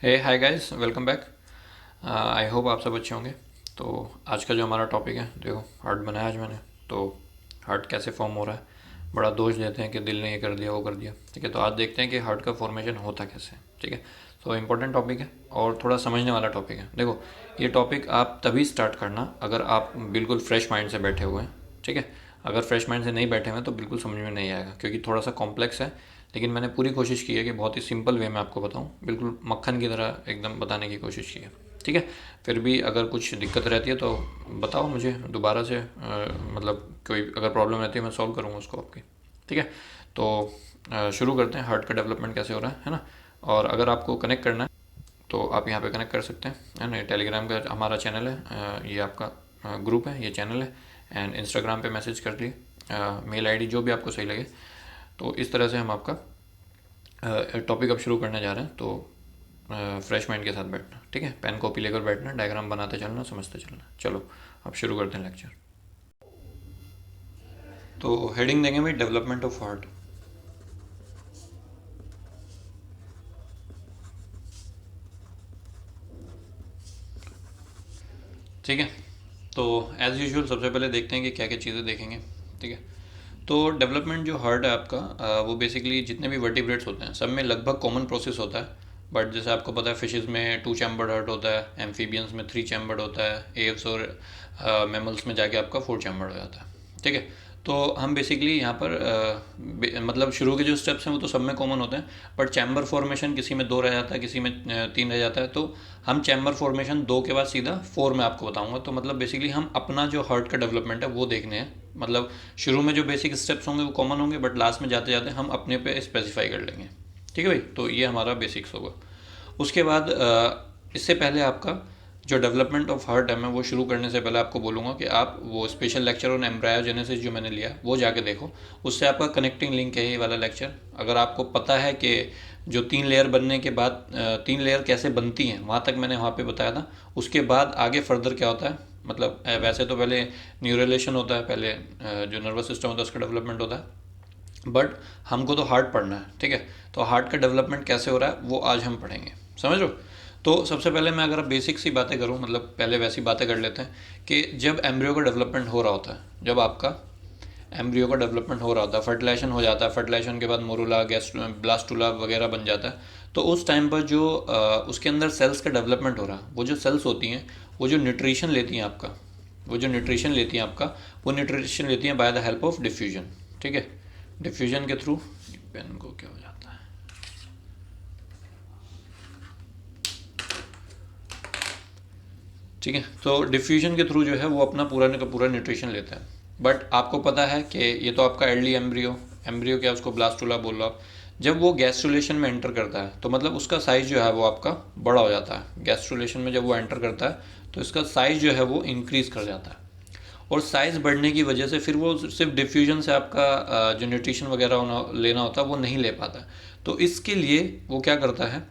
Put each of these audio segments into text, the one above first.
Hey hi guys, welcome back. I hope आप सब अच्छे होंगे। तो आज का जो हमारा टॉपिक है, देखो हार्ट बनाया आज मैंने। तो हार्ट कैसे फॉर्म हो रहा है, बड़ा दोष देते हैं कि दिल ने ये कर दिया वो कर दिया। ठीक है, तो आज देखते हैं कि हार्ट का फॉर्मेशन होता कैसे है। ठीक है, तो इम्पोर्टेंट टॉपिक है और थोड़ा समझने वाला टॉपिक है। देखो, ये टॉपिक आप तभी स्टार्ट करना अगर आप बिल्कुल फ्रेश माइंड से बैठे हुए हैं। ठीक है, अगर फ्रेश माइंड से नहीं बैठे हुए हैं तो बिल्कुल समझ में नहीं आएगा, क्योंकि थोड़ा सा कॉम्प्लेक्स है। लेकिन मैंने पूरी कोशिश की है कि बहुत ही सिंपल वे में आपको बताऊं, बिल्कुल मक्खन की तरह एकदम बताने की कोशिश की है। ठीक है, फिर भी अगर कुछ दिक्कत रहती है तो बताओ मुझे दोबारा से, मतलब कोई अगर प्रॉब्लम रहती है मैं सॉल्व करूँगा उसको आपकी। ठीक है, तो शुरू करते हैं हार्ट का डेवलपमेंट कैसे हो रहा है ना। और अगर आपको कनेक्ट करना है तो आप यहाँ पे कनेक्ट कर सकते हैं, है ना। टेलीग्राम का हमारा चैनल है, ये आपका ग्रुप है, ये चैनल है। एंड इंस्टाग्राम पे मैसेज कर लिए, मेल आईडी जो भी आपको सही लगे। तो इस तरह से हम आपका टॉपिक अब शुरू करने जा रहे हैं। तो फ्रेश माइंड के साथ बैठना, ठीक है, पेन कॉपी लेकर बैठना, डायग्राम बनाते चलना, समझते चलना। चलो अब शुरू करते हैं लेक्चर। तो हेडिंग देंगे भाई, डेवलपमेंट ऑफ हार्ट। ठीक है, तो एज़ यूजुअल सबसे पहले देखते हैं कि क्या क्या चीज़ें देखेंगे। ठीक है, तो डेवलपमेंट जो हार्ट है आपका, वो बेसिकली जितने भी वर्टिब्रेट्स होते हैं सब में लगभग कॉमन प्रोसेस होता है। बट जैसे आपको पता है, फिशेस में 2 चैम्बर्ड हार्ट होता है, एम्फीबियंस में 3 चैम्बर्ड होता है, एव्स और मैमल्स में जाके आपका 4 चैम्बर्ड हो जाता है। ठीक है, तो हम बेसिकली यहाँ पर मतलब शुरू के जो स्टेप्स हैं वो तो सब में कॉमन होते हैं। बट चैम्बर फॉर्मेशन किसी में 2 रह जाता है, किसी में 3 रह जाता है। तो हम चैम्बर फॉर्मेशन 2 के बाद सीधा 4 में आपको बताऊंगा। तो मतलब बेसिकली हम अपना जो हार्ट का डेवलपमेंट है वो देखने हैं। मतलब शुरू में जो बेसिक स्टेप्स होंगे वो कॉमन होंगे, बट लास्ट में जाते जाते हम अपने पे स्पेसिफाई कर लेंगे। ठीक है भाई, तो ये हमारा बेसिक्स होगा। उसके बाद इससे पहले आपका जो डेवलपमेंट ऑफ हार्ट है, मैं वो शुरू करने से पहले आपको बोलूँगा कि आप वो स्पेशल लेक्चर ऑन एम्ब्रायोजेनेसिस जो मैंने लिया वो जाके देखो। उससे आपका कनेक्टिंग लिंक है ये वाला लेक्चर। अगर आपको पता है कि जो 3 लेयर बनने के बाद 3 लेयर कैसे बनती हैं, वहाँ तक मैंने वहाँ पे बताया था। उसके बाद आगे फर्दर क्या होता है, मतलब वैसे तो पहले न्यूरलेशन होता है, पहले जो नर्वस सिस्टम होता है उसका डेवलपमेंट होता है। बट हमको तो हार्ट पढ़ना है। ठीक है, तो हार्ट का डेवलपमेंट कैसे हो रहा है वो आज हम पढ़ेंगे, समझ लो। तो सबसे पहले मैं अगर बेसिक सी बातें करूं, मतलब पहले वैसी बातें कर लेते हैं कि जब एम्ब्रियो का डेवलपमेंट हो रहा होता है, जब आपका एम्ब्रियो का डेवलपमेंट हो रहा होता है, फर्टिलाइजेशन हो जाता है, फर्टिलाइजेशन के बाद मोरूला, गैस ब्लास्टूला वगैरह बन जाता है। तो उस टाइम पर जो उसके अंदर सेल्स का डेवलपमेंट हो रहा है, वो जो सेल्स होती हैं वो जो न्यूट्रिशन लेती हैं आपका, वो जो न्यूट्रिशन लेती हैं आपका, वो न्यूट्रिशन लेती हैं by the help of diffusion. ठीक है, डिफ्यूजन के थ्रू, पेन को क्या हो जाता है, ठीक है, तो डिफ्यूजन के थ्रू जो है वो अपना पूरा का पूरा न्यूट्रिशन लेता है। बट आपको पता है कि ये तो आपका अर्ली एम्ब्रियो, एम्ब्रियो क्या उसको ब्लास्टूला बोल रहा हो। जब वो गैस्ट्रुलेशन में एंटर करता है तो मतलब उसका साइज़ जो है वो आपका बड़ा हो जाता है। गैस्ट्रुलेशन में जब वो एंटर करता है तो इसका साइज़ जो है वो इंक्रीज़ कर जाता है। और साइज़ बढ़ने की वजह से फिर वो सिर्फ डिफ्यूजन से आपका जो न्यूट्रिशन वगैरह लेना होता है वो नहीं ले पाता। तो इसके लिए वो क्या करता है,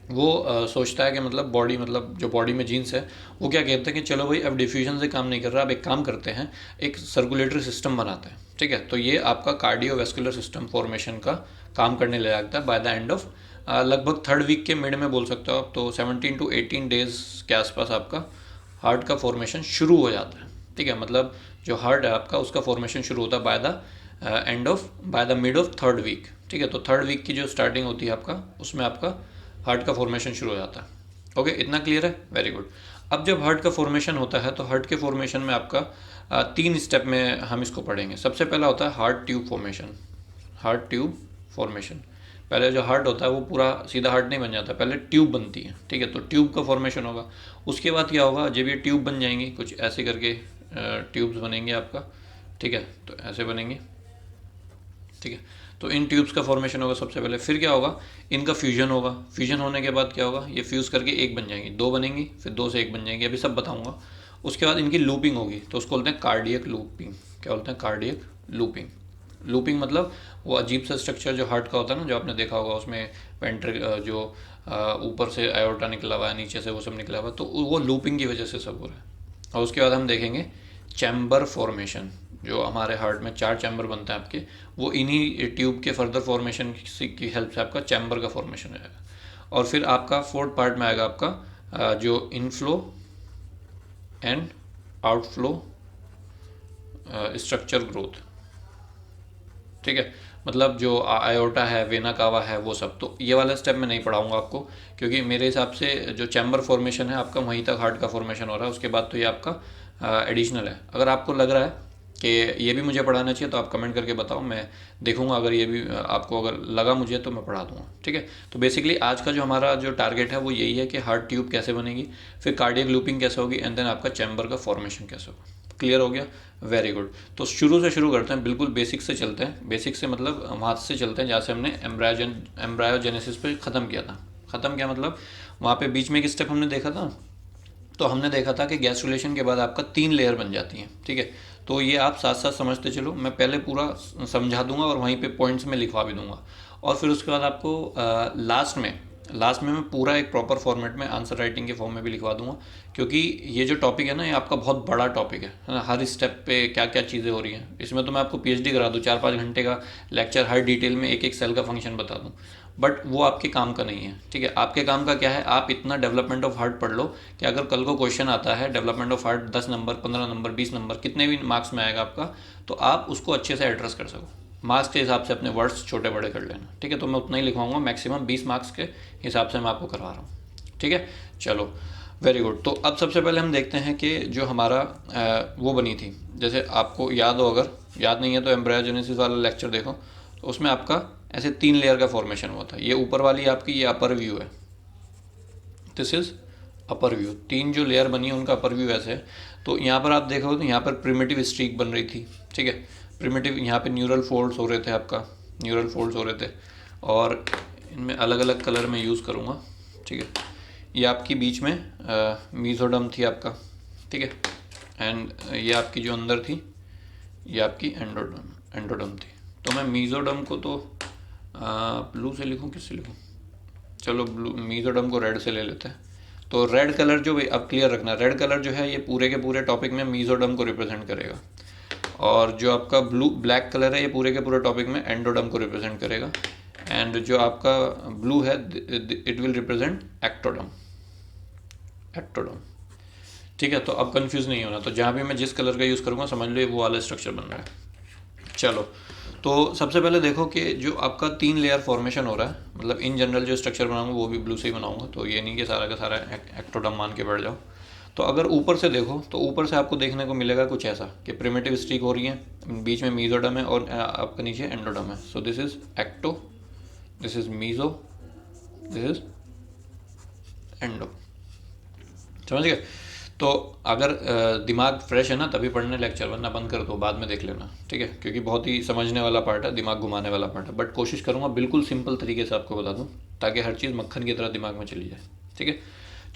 वो सोचता है कि मतलब बॉडी, मतलब जो बॉडी में जीन्स है वो क्या कहते हैं कि चलो भाई अब डिफ्यूजन से काम नहीं कर रहा, अब एक काम करते हैं, एक सर्कुलेटरी सिस्टम बनाते हैं। ठीक है, तो ये आपका कार्डियोवैस्कुलर सिस्टम फॉर्मेशन का काम करने लग जाता है बाय द एंड ऑफ लगभग 3rd वीक के मिड में बोल सकते हो आप। तो 17 to 18 डेज के आसपास आपका हार्ट का फॉर्मेशन शुरू हो जाता है। ठीक है, मतलब जो हार्ट है आपका उसका फॉर्मेशन शुरू होता है by the mid of 3rd week. ठीक है, तो 3rd वीक की जो स्टार्टिंग होती है आपका, उसमें आपका हार्ट का फॉर्मेशन शुरू हो जाता है। ओके, इतना क्लियर है, वेरी गुड। अब जब हार्ट का फॉर्मेशन होता है तो हार्ट के फॉर्मेशन में आपका 3 स्टेप में हम इसको पढ़ेंगे। सबसे पहला होता है heart tube formation. Heart tube formation, पहले जो हार्ट होता है वो पूरा सीधा हार्ट नहीं बन जाता, पहले ट्यूब बनती है। ठीक है, तो ट्यूब का फॉर्मेशन होगा। उसके बाद क्या होगा, जब ये ट्यूब बन जाएंगी कुछ ऐसे करके ट्यूब्स बनेंगे आपका। ठीक है, तो ऐसे बनेंगे। ठीक है, तो इन ट्यूब्स का फॉर्मेशन होगा सबसे पहले। फिर क्या होगा, इनका फ्यूजन होगा। फ्यूजन होने के बाद क्या होगा, ये फ्यूज़ करके एक बन जाएंगी, 2 बनेंगी, फिर 2 से 1 बन जाएंगी, अभी सब बताऊंगा। उसके बाद इनकी लूपिंग होगी, तो उसको बोलते हैं कार्डियक लूपिंग। क्या बोलते हैं, कार्डियक लूपिंग। लूपिंग मतलब वो अजीब सा स्ट्रक्चर जो हार्ट का होता है ना, जो आपने देखा होगा, उसमें वेंट्र जो ऊपर से आयोटा निकला हुआ है, नीचे से वो सब निकला हुआ है, तो वो लूपिंग की वजह से सब हो रहा है। और उसके बाद हम देखेंगे चैम्बर फॉर्मेशन। जो हमारे हार्ट में 4 चैम्बर बनते हैं आपके, वो इन्हीं ट्यूब के फर्दर फॉर्मेशन की हेल्प से आपका चैम्बर का फॉर्मेशन हो जाएगा। और फिर आपका फोर्थ पार्ट में आएगा आपका जो inflow and outflow structure growth, ठीक है। मतलब जो आयोटा है, वेना कावा है, वो सब, तो ये वाला स्टेप मैं नहीं पढ़ाऊंगा आपको, क्योंकि मेरे हिसाब से जो चैम्बर फॉर्मेशन है आपका वहीं तक हार्ट का फॉर्मेशन हो रहा है, उसके बाद तो ये आपका एडिशनल है। अगर आपको लग रहा है कि ये भी मुझे पढ़ाना चाहिए तो आप कमेंट करके बताओ, मैं देखूंगा, अगर ये भी आपको अगर लगा मुझे तो मैं पढ़ा दूंगा, ठीक है। तो बेसिकली आज का जो हमारा जो टारगेट है वो यही है कि हार्ट ट्यूब कैसे बनेगी, फिर कार्डियक लूपिंग कैसे होगी, एंड देन आपका चैम्बर का फॉर्मेशन कैसे होगा। क्लियर हो गया? Very good. तो शुरू से शुरू करते हैं, बिल्कुल बेसिक से चलते हैं। बेसिक से मतलब वहाँ से चलते हैं जहाँ से हमने एम्ब्रायोजेनेसिस पे ख़त्म किया था। ख़त्म किया मतलब वहाँ पे बीच में एक स्टेप हमने देखा था, तो हमने देखा था कि गैस्ट्रुलेशन के बाद आपका 3 लेयर बन जाती हैं, ठीक है। तो ये आप साथ साथ समझते चलो, मैं पहले पूरा समझा दूंगा और वहीं पे पॉइंट्स में लिखवा भी दूंगा, और फिर उसके बाद आपको लास्ट में मैं पूरा एक प्रॉपर फॉर्मेट में आंसर राइटिंग के फॉर्म में भी लिखवा दूंगा, क्योंकि ये जो टॉपिक है ना, ये आपका बहुत बड़ा टॉपिक है ना। हर स्टेप पे क्या क्या चीज़ें हो रही हैं, इसमें तो मैं आपको पीएचडी करा दूँ, 4-5 घंटे का लेक्चर, हर डिटेल में एक एक सेल का फंक्शन बता दूँ, बट वो आपके काम का नहीं है, ठीक है। आपके काम का क्या है, आप इतना डेवलपमेंट ऑफ हार्ट पढ़ लो कि अगर कल को क्वेश्चन आता है development of heart 10 number, 15 number, 20 number, कितने भी मार्क्स में आएगा आपका, तो आप उसको अच्छे से एड्रेस कर सको। मार्क्स के हिसाब से अपने वर्ड्स छोटे बड़े कर लेना, ठीक है। तो मैं उतना ही लिखवाऊंगा, मैक्सिमम 20 मार्क्स के हिसाब से मैं आपको करवा रहा हूँ, ठीक है। चलो वेरी गुड। तो अब सबसे पहले हम देखते हैं कि जो हमारा वो बनी थी, जैसे आपको याद हो, अगर याद नहीं है तो एम्ब्रायोजेनेसिस वाला लेक्चर देखो, तो उसमें आपका ऐसे 3 लेयर का फॉर्मेशन हुआ था। ये ऊपर वाली आपकी ये अपर व्यू है, दिस इज अपर व्यू। 3 जो लेयर बनी है उनका अपर व्यू ऐसे है। तो यहाँ पर आप देखो तो यहाँ पर प्रिमिटिव स्ट्रीक बन रही थी, ठीक है। प्रिमिटिव, यहाँ पे न्यूरल फोल्ड्स हो रहे थे, आपका न्यूरल फोल्ड्स हो रहे थे, और इनमें अलग अलग कलर में यूज़ करूँगा, ठीक है। ये आपकी बीच में मीजोडम थी आपका, ठीक है, एंड ये आपकी जो अंदर थी ये आपकी एंडोडम थी। तो मैं मीजोडम को तो ब्लू से लिखूँ, किससे लिखूँ, चलो ब्लू, मीजोडम को रेड से ले लेते हैं। तो रेड कलर जो, अब क्लियर रखना, रेड कलर जो है ये पूरे के पूरे टॉपिक में मीजोडम को रिप्रेजेंट करेगा, और जो आपका ब्लैक कलर है ये पूरे के पूरे टॉपिक में एंडोडम को रिप्रेजेंट करेगा, एंड जो आपका ब्लू है इट विल रिप्रेजेंट एक्टोडम, ठीक है। तो अब कंफ्यूज नहीं होना, तो जहाँ भी मैं जिस कलर का यूज़ करूँगा समझ लो वो वाला स्ट्रक्चर बन रहा है। चलो, तो सबसे पहले देखो कि जो आपका 3 लेयर फॉर्मेशन हो रहा है, मतलब इन जनरल जो स्ट्रक्चर बनाऊंगा वो भी ब्लू से ही बनाऊंगा, तो ये नहीं कि सारा का सारा एक्टोडम मान के बैठ जाओ। तो अगर ऊपर से देखो तो ऊपर से आपको देखने को मिलेगा कुछ ऐसा कि प्रिमिटिव स्ट्रीक हो रही है, बीच में मीजोडम है और आपका नीचे एंडोडम है। So this is ecto, this is meso, this is endo, समझ गए। तो अगर दिमाग फ्रेश है ना तभी पढ़ने लेक्चर, वरना बंद कर दो, बाद में देख लेना, ठीक है, क्योंकि बहुत ही समझने वाला पार्ट है, दिमाग घुमाने वाला पार्ट है, बट कोशिश करूँगा बिल्कुल सिंपल तरीके से आपको बता दूँ, ताकि हर चीज़ मक्खन की तरह दिमाग में चली जाए, ठीक है।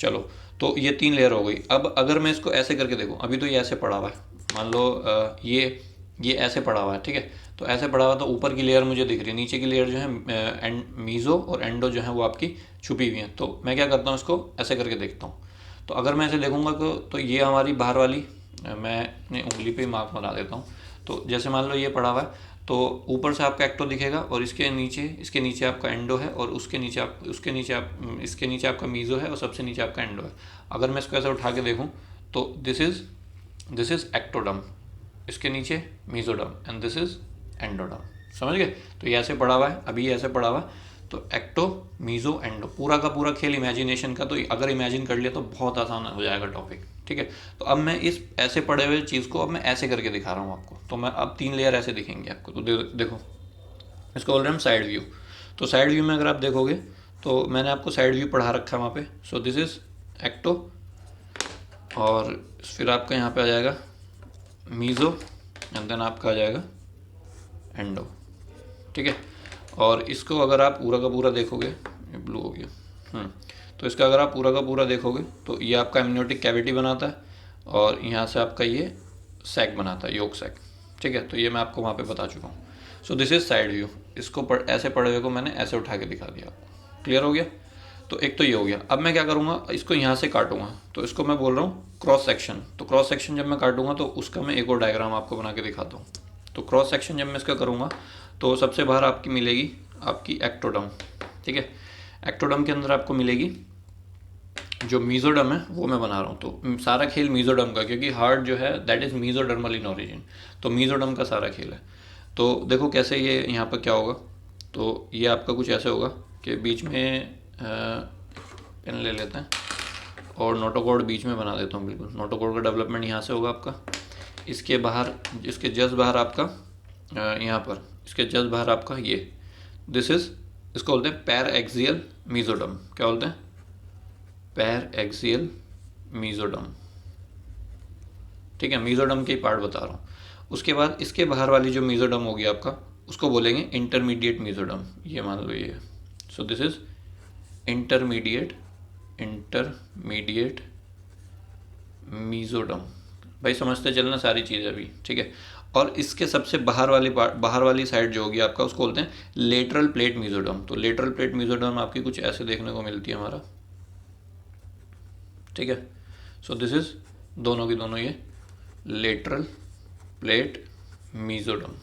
चलो, तो ये 3 लेयर हो गई। अब अगर मैं इसको ऐसे करके देखूँ, अभी तो ये ऐसे पड़ा हुआ है, मान लो ये ऐसे पड़ा हुआ है, ठीक है। तो ऐसे पड़ा हुआ, तो ऊपर की लेयर मुझे दिख रही है, नीचे की लेयर जो है मीज़ो और एंडो जो है वो आपकी छुपी हुई हैं। तो मैं क्या करता हूँ, इसको ऐसे करके देखता हूँ। तो अगर मैं ऐसे देखूंगा तो ये हमारी बाहर वाली, मैं अपनी उंगली पे मार्क बना देता हूँ। तो जैसे मान लो ये पड़ा हुआ है, तो ऊपर से आपका एक्टो दिखेगा, और इसके नीचे आपका एंडो है, और इसके नीचे आपका मीज़ो है, और सबसे नीचे आपका एंडो है। अगर मैं इसको ऐसे उठा के देखूँ तो दिस इज़ एक्टोडम, इसके नीचे मीज़ोडम, एंड दिस इज़ एंडोडम, समझ गए। तो ये ऐसे पड़ा हुआ है, अभी ये ऐसे पड़ा हुआ है, तो एक्टो, मीज़ो, एंडो, पूरा का पूरा खेल इमेजिनेशन का। तो अगर इमेजिन कर लिया तो बहुत आसान हो जाएगा टॉपिक, ठीक है। तो अब मैं इस ऐसे पड़े हुए चीज़ को अब मैं ऐसे करके दिखा रहा हूँ आपको। तो मैं अब 3 लेयर ऐसे दिखेंगे आपको। तो देखो, इसको बोल रहे हैं हम साइड व्यू। तो साइड व्यू में अगर आप देखोगे तो मैंने आपको साइड व्यू पढ़ा रखा है वहाँ पे। सो दिस इज़ एक्टो, और फिर आपका यहाँ पे आ जाएगा मीज़ो, एंड देन आपका आ जाएगा एंडो, ठीक है। और इसको अगर आप पूरा का पूरा देखोगे, ये ब्लू हो गया, तो इसका अगर आप पूरा का पूरा देखोगे तो ये आपका एमनियोटिक कैविटी बनाता है, और यहाँ से आपका ये सैक बनाता है, योक सैक, ठीक है। तो ये मैं आपको वहाँ पे बता चुका हूँ। So this is side view. इसको ऐसे पड़े हुए को मैंने ऐसे उठा के दिखा दिया आपको, क्लियर हो गया। तो एक तो ये हो गया। अब मैं क्या करूँगा, इसको यहाँ से काटूंगा, तो इसको मैं बोल रहा हूँ क्रॉस सेक्शन। तो क्रॉस सेक्शन जब मैं काटूंगा तो उसका मैं एक और डायग्राम आपको बना के दिखाता हूँ। तो क्रॉस सेक्शन जब मैं इसका करूँगा तो सबसे बाहर आपकी मिलेगी आपकी एक्टोडम, ठीक है। एक्टोडर्म के अंदर आपको मिलेगी जो मीजोडर्म है वो मैं बना रहा हूँ। तो सारा खेल मीजोडर्म का, क्योंकि हार्ट जो है that is mesodermal in origin, तो मीजोडर्म का सारा खेल है। तो देखो कैसे ये यहाँ पर क्या होगा, तो ये आपका कुछ ऐसे होगा कि बीच में पेन ले लेते हैं और नोटोकॉर्ड बीच में बना देता हूँ। बिल्कुल नोटोकॉर्ड का डेवलपमेंट यहाँ से होगा आपका, इसके बाहर, इसके जस्ट बाहर आपका यहाँ पर, इसके जस्ट बाहर आपका ये दिस इज़, इसको बोलते हैं पैर एक्सियल मीजोडर्म। क्या बोलते हैं? पैर एक्सियल मीजोडर्म। ठीक है, मीजोडर्म के पार्ट बता रहा हूँ। उसके बाद इसके बाहर वाली जो मीजोडर्म होगी आपका, उसको बोलेंगे इंटरमीडिएट मीजोडर्म। ये मान लो ये, सो दिस इज इंटरमीडिएट मीजोडर्म। भाई समझते चलना सारी चीज़ें अभी, ठीक है। और इसके सबसे बाहर वाली पार्ट, बाहर वाली साइड जो होगी आपका, उसको बोलते हैं लेटरल प्लेट मीजोडर्म। तो लेटरल प्लेट मीजोडर्म आपकी कुछ ऐसे देखने को मिलती है हमारा, ठीक है। सो दिस इज दोनों की दोनों ये लेटरल प्लेट मीजोडर्म,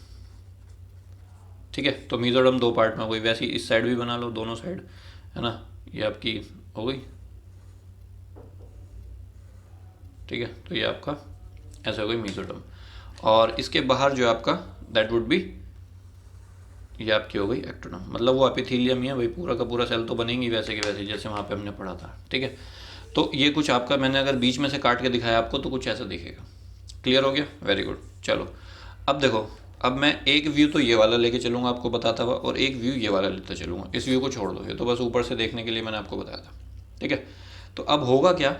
ठीक है। तो मीजोडर्म दो पार्ट में हो गई, वैसे ही इस साइड भी बना लो, दोनों साइड, है ना, ये आपकी हो गई, ठीक है। तो ये आपका ऐसा हो गई मीजोडर्म। और इसके बाहर जो आपका दैट वुड बी, ये आपकी हो गई एक्टोडर्म। मतलब वो एपिथेलियम ही है भाई, पूरा का पूरा सेल तो बनेंगी वैसे के वैसे जैसे वहाँ पे हमने पढ़ा था, ठीक है। तो ये कुछ आपका, मैंने अगर बीच में से काट के दिखाया आपको तो कुछ ऐसा दिखेगा। क्लियर हो गया? Very good. चलो अब देखो, अब मैं एक व्यू तो ये वाला लेके चलूँगा आपको बताता हुआ, और एक व्यू ये वाला लेते चलूँगा। इस व्यू को छोड़ दो, ये तो बस ऊपर से देखने के लिए मैंने आपको बताया था, ठीक है। तो अब होगा क्या